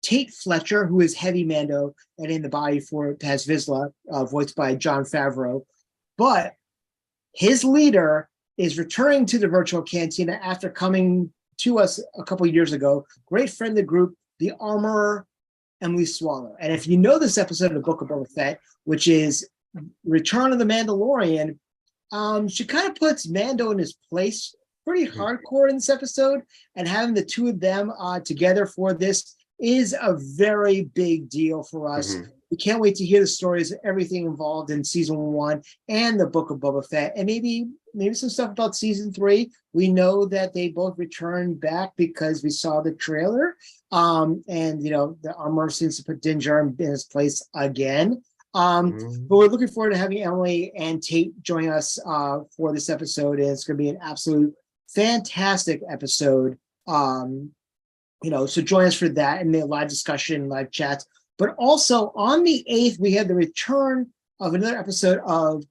Tate Fletcher, who is Heavy Mando and in the body for Paz Vizsla, voiced by Jon Favreau. But his leader is returning to the virtual cantina after coming to us a couple of years ago. Great friend of the group, the Armorer, Emily Swallow. And if you know this episode of the Book of Boba Fett, which is Return of the Mandalorian, she kind of puts Mando in his place pretty hardcore in this episode, and having the two of them together for this is a very big deal for us. We can't wait to hear the stories of everything involved in season 1 and the Book of Boba Fett, and maybe some stuff about season 3. We know that they both returned back because we saw the trailer, and the Armor seems to put Din Djarin in his place again. But we're looking forward to having Emily and Tate join us for this episode, and it's going to be an absolute fantastic episode. So join us for that and the live discussion, live chats. But also on the 8th, we have the return of another episode of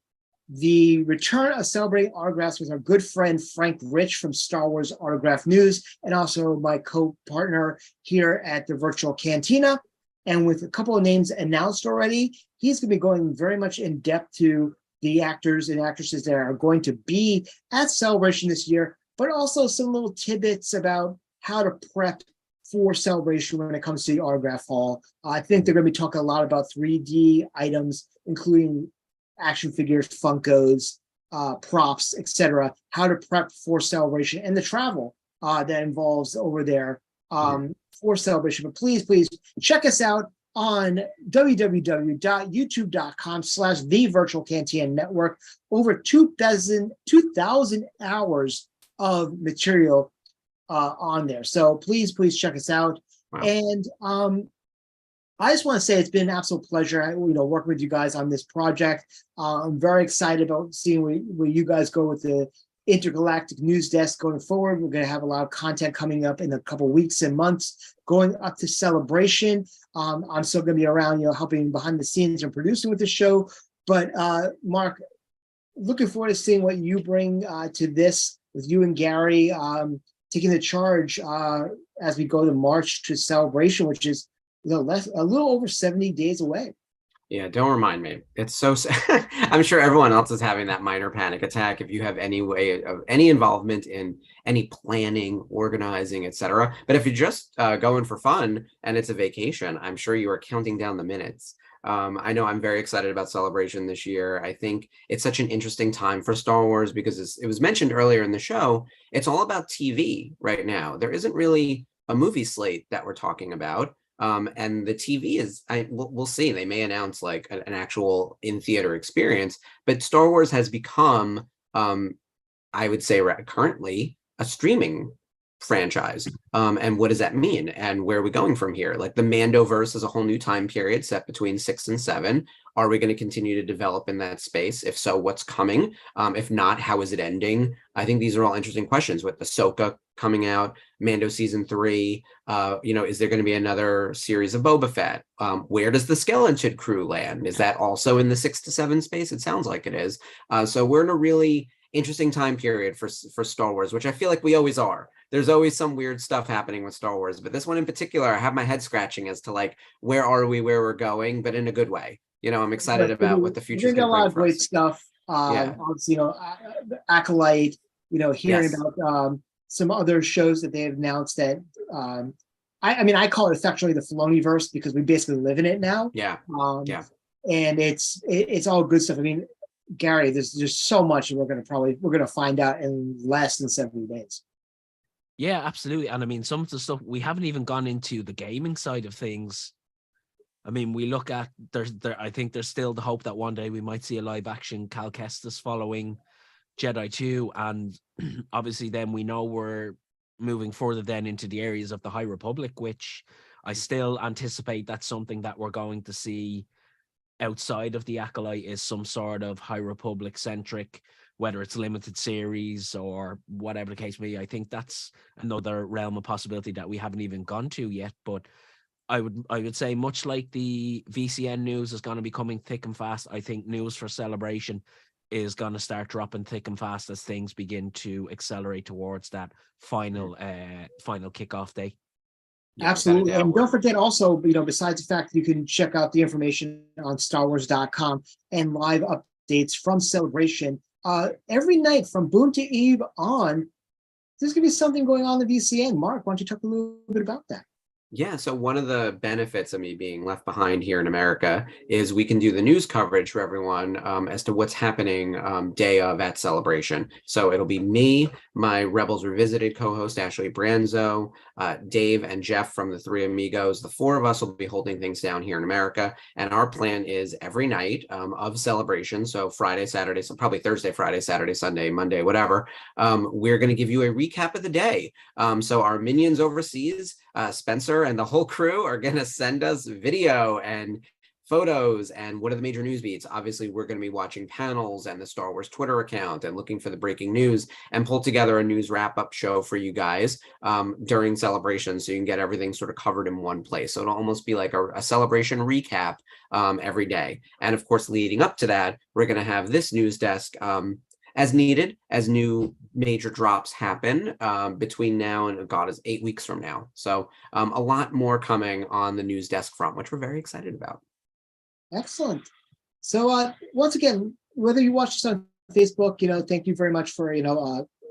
the Return of Celebrating Autographs with our good friend Frank Rich from Star Wars Autograph News, and also my co-partner here at the Virtual Cantina. And with a couple of names announced already, he's going to be going very much in depth to the actors and actresses that are going to be at Celebration this year, but also some little tidbits about how to prep for Celebration when it comes to the autograph hall. I think they're going to be talking a lot about 3D items, including action figures, Funkos, props, etc. How to prep for Celebration and the travel that involves over there for Celebration. But please check us out on www.youtube.com/thevirtualcantina network. Over 2,000 hours of material on there. So please check us out. Wow. And I just want to say it's been an absolute pleasure, working with you guys on this project. I'm very excited about seeing where you guys go with the Intergalactic News Desk going forward. We're going to have a lot of content coming up in a couple weeks and months going up to Celebration. I'm still going to be around, helping behind the scenes and producing with the show. But Mark, looking forward to seeing what you bring to this with you and Gary taking the charge as we go to March to Celebration, which is a little over 70 days away. Yeah, don't remind me. It's so I'm sure everyone else is having that minor panic attack if you have any way of any involvement in any planning, organizing, etc. But if you're just going for fun and it's a vacation, I'm sure you are counting down the minutes. I know I'm very excited about Celebration this year. I think it's such an interesting time for Star Wars because it was mentioned earlier in the show. It's all about TV right now. There isn't really a movie slate that we're talking about. And the TV is, we'll see. They may announce like an actual in theater experience, but Star Wars has become, I would say, currently a streaming franchise. And what does that mean? And where are we going from here? Like the Mandoverse is a whole new time period set between 6 and 7. Are we going to continue to develop in that space? If so, what's coming? If not, how is it ending? I think these are all interesting questions with Ahsoka coming out, Mando season 3. Is there going to be another series of Boba Fett? Where does the Skeleton Crew land? Is that also in the 6 to 7 space? It sounds like it is. So we're in a really interesting time period for Star Wars, which I feel like we always are. There's always some weird stuff happening with Star Wars, but this one in particular, I have my head scratching as to like, where are we, where we're going, but in a good way. I'm excited about what the future is going to bring. A lot of great stuff. Yeah. Obviously, Acolyte, hearing Yes. about some other shows that they have announced that I call it affectionately the Filoniverse because we basically live in it now. Yeah. Yeah. And it's all good stuff. I mean, Gary, there's just so much we're gonna find out in less than 70 days. Yeah, absolutely. And I mean, some of the stuff we haven't even gone into the gaming side of things. I mean, we look at I think there's still the hope that one day we might see a live action Cal Kestis following Jedi 2. And obviously then we know we're moving further then into the areas of the High Republic, which I still anticipate that's something that we're going to see outside of the Acolyte is some sort of High Republic centric, whether it's limited series or whatever the case may be. I think that's another realm of possibility that we haven't even gone to yet. But I would say, much like the VCN news is going to be coming thick and fast, I think news for Celebration is going to start dropping thick and fast as things begin to accelerate towards that final kickoff day. Yeah, absolutely. And don't forget also, besides the fact that you can check out the information on StarWars.com and live updates from Celebration, every night from Boom to Eve on, there's going to be something going on in the VCN. Mark, why don't you talk a little bit about that? Yeah, so one of the benefits of me being left behind here in America is we can do the news coverage for everyone as to what's happening day of at Celebration. So it'll be me, my Rebels Revisited co-host Ashley Branzo, Dave and Jeff from the Three Amigos. The four of us will be holding things down here in America. And our plan is every night of Celebration, so Friday, Saturday, so probably Thursday, Friday, Saturday, Sunday, Monday, whatever, we're going to give you a recap of the day. So our minions overseas, Spencer and the whole crew are going to send us video and photos and what are the major news beats. Obviously, we're going to be watching panels and the Star Wars Twitter account and looking for the breaking news and pull together a news wrap-up show for you guys during Celebration so you can get everything sort of covered in one place. So it'll almost be like a Celebration recap every day. And of course, leading up to that, we're going to have this news desk as needed, as new major drops happen between now and, God, is 8 weeks from now. So a lot more coming on the news desk front, which we're very excited about. Excellent. So once again, whether you watch this on Facebook, thank you very much for,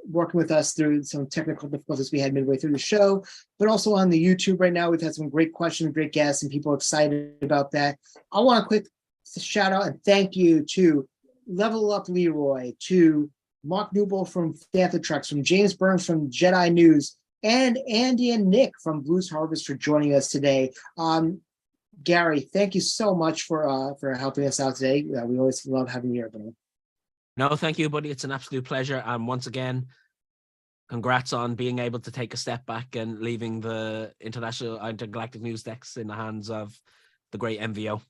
working with us through some technical difficulties we had midway through the show, but also on the YouTube right now, we've had some great questions, great guests, and people excited about that. I want a quick shout out and thank you to Level Up Leroy, to Mark Newbold from Panther Treks, from James Burns from Jedi News, and Andy and Nick from Blues Harvest for joining us today. Gary, thank you so much for helping us out today. We always love having you here, buddy. No, thank you, buddy. It's an absolute pleasure. And once again, congrats on being able to take a step back and leaving the intergalactic news decks in the hands of the great MVO.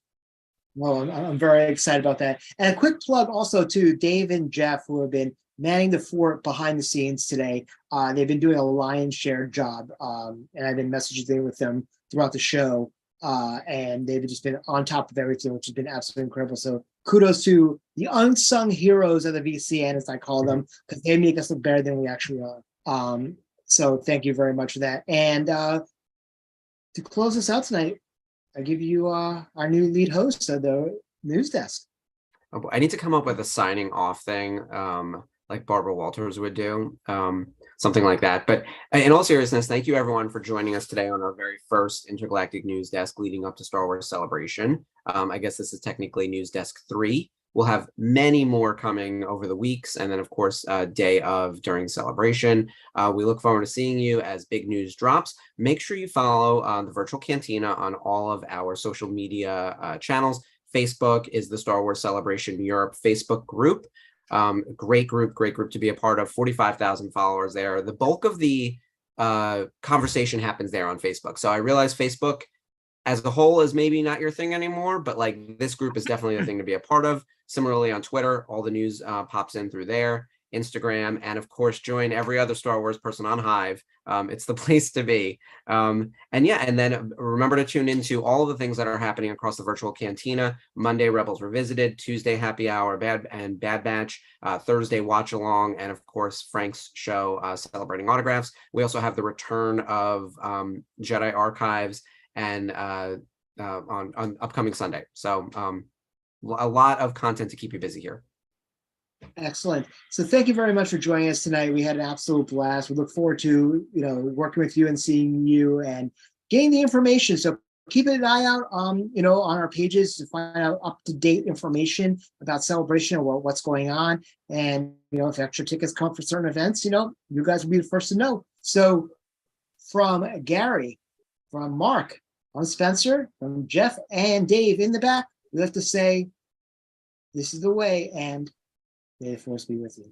Well, I'm very excited about that. And a quick plug also to Dave and Jeff, who have been manning the fort behind the scenes today. They've been doing a lion's share job, and I've been messaging with them throughout the show, and they've just been on top of everything, which has been absolutely incredible. So kudos to the unsung heroes of the VCN, as I call them, because they make us look better than we actually are. So thank you very much for that. And to close us out tonight, I give you our new lead host of the news desk. Oh, I need to come up with a signing off thing, like Barbara Walters would do, something like that. But in all seriousness, thank you everyone for joining us today on our very first Intergalactic News Desk leading up to Star Wars Celebration. I guess this is technically News Desk 3. We'll have many more coming over the weeks, and then of course, day of during Celebration. We look forward to seeing you as big news drops. Make sure you follow the Virtual Cantina on all of our social media channels. Facebook is the Star Wars Celebration Europe Facebook group. Great group to be a part of. 45,000 followers there. The bulk of the conversation happens there on Facebook. So I realize Facebook as a whole is maybe not your thing anymore, but like this group is definitely a thing to be a part of. Similarly on Twitter, all the news pops in through there, Instagram, and of course, join every other Star Wars person on Hive. It's the place to be. And then remember to tune into all of the things that are happening across the Virtual Cantina. Monday, Rebels Revisited. Tuesday, Happy Hour, Bad Batch. Thursday, Watch Along. And of course, Frank's show, Celebrating Autographs. We also have the return of Jedi Archives and on upcoming Sunday. So a lot of content to keep you busy here. Excellent. So thank you very much for joining us tonight. We had an absolute blast. We look forward to working with you and seeing you and getting the information. So keep an eye out on our pages to find out up-to-date information about Celebration or what's going on. And if extra tickets come for certain events, you guys will be the first to know. So from Gary, from Mark, from Spencer, from Jeff and Dave in the back, we have to say, this is the way, and may the force be with you.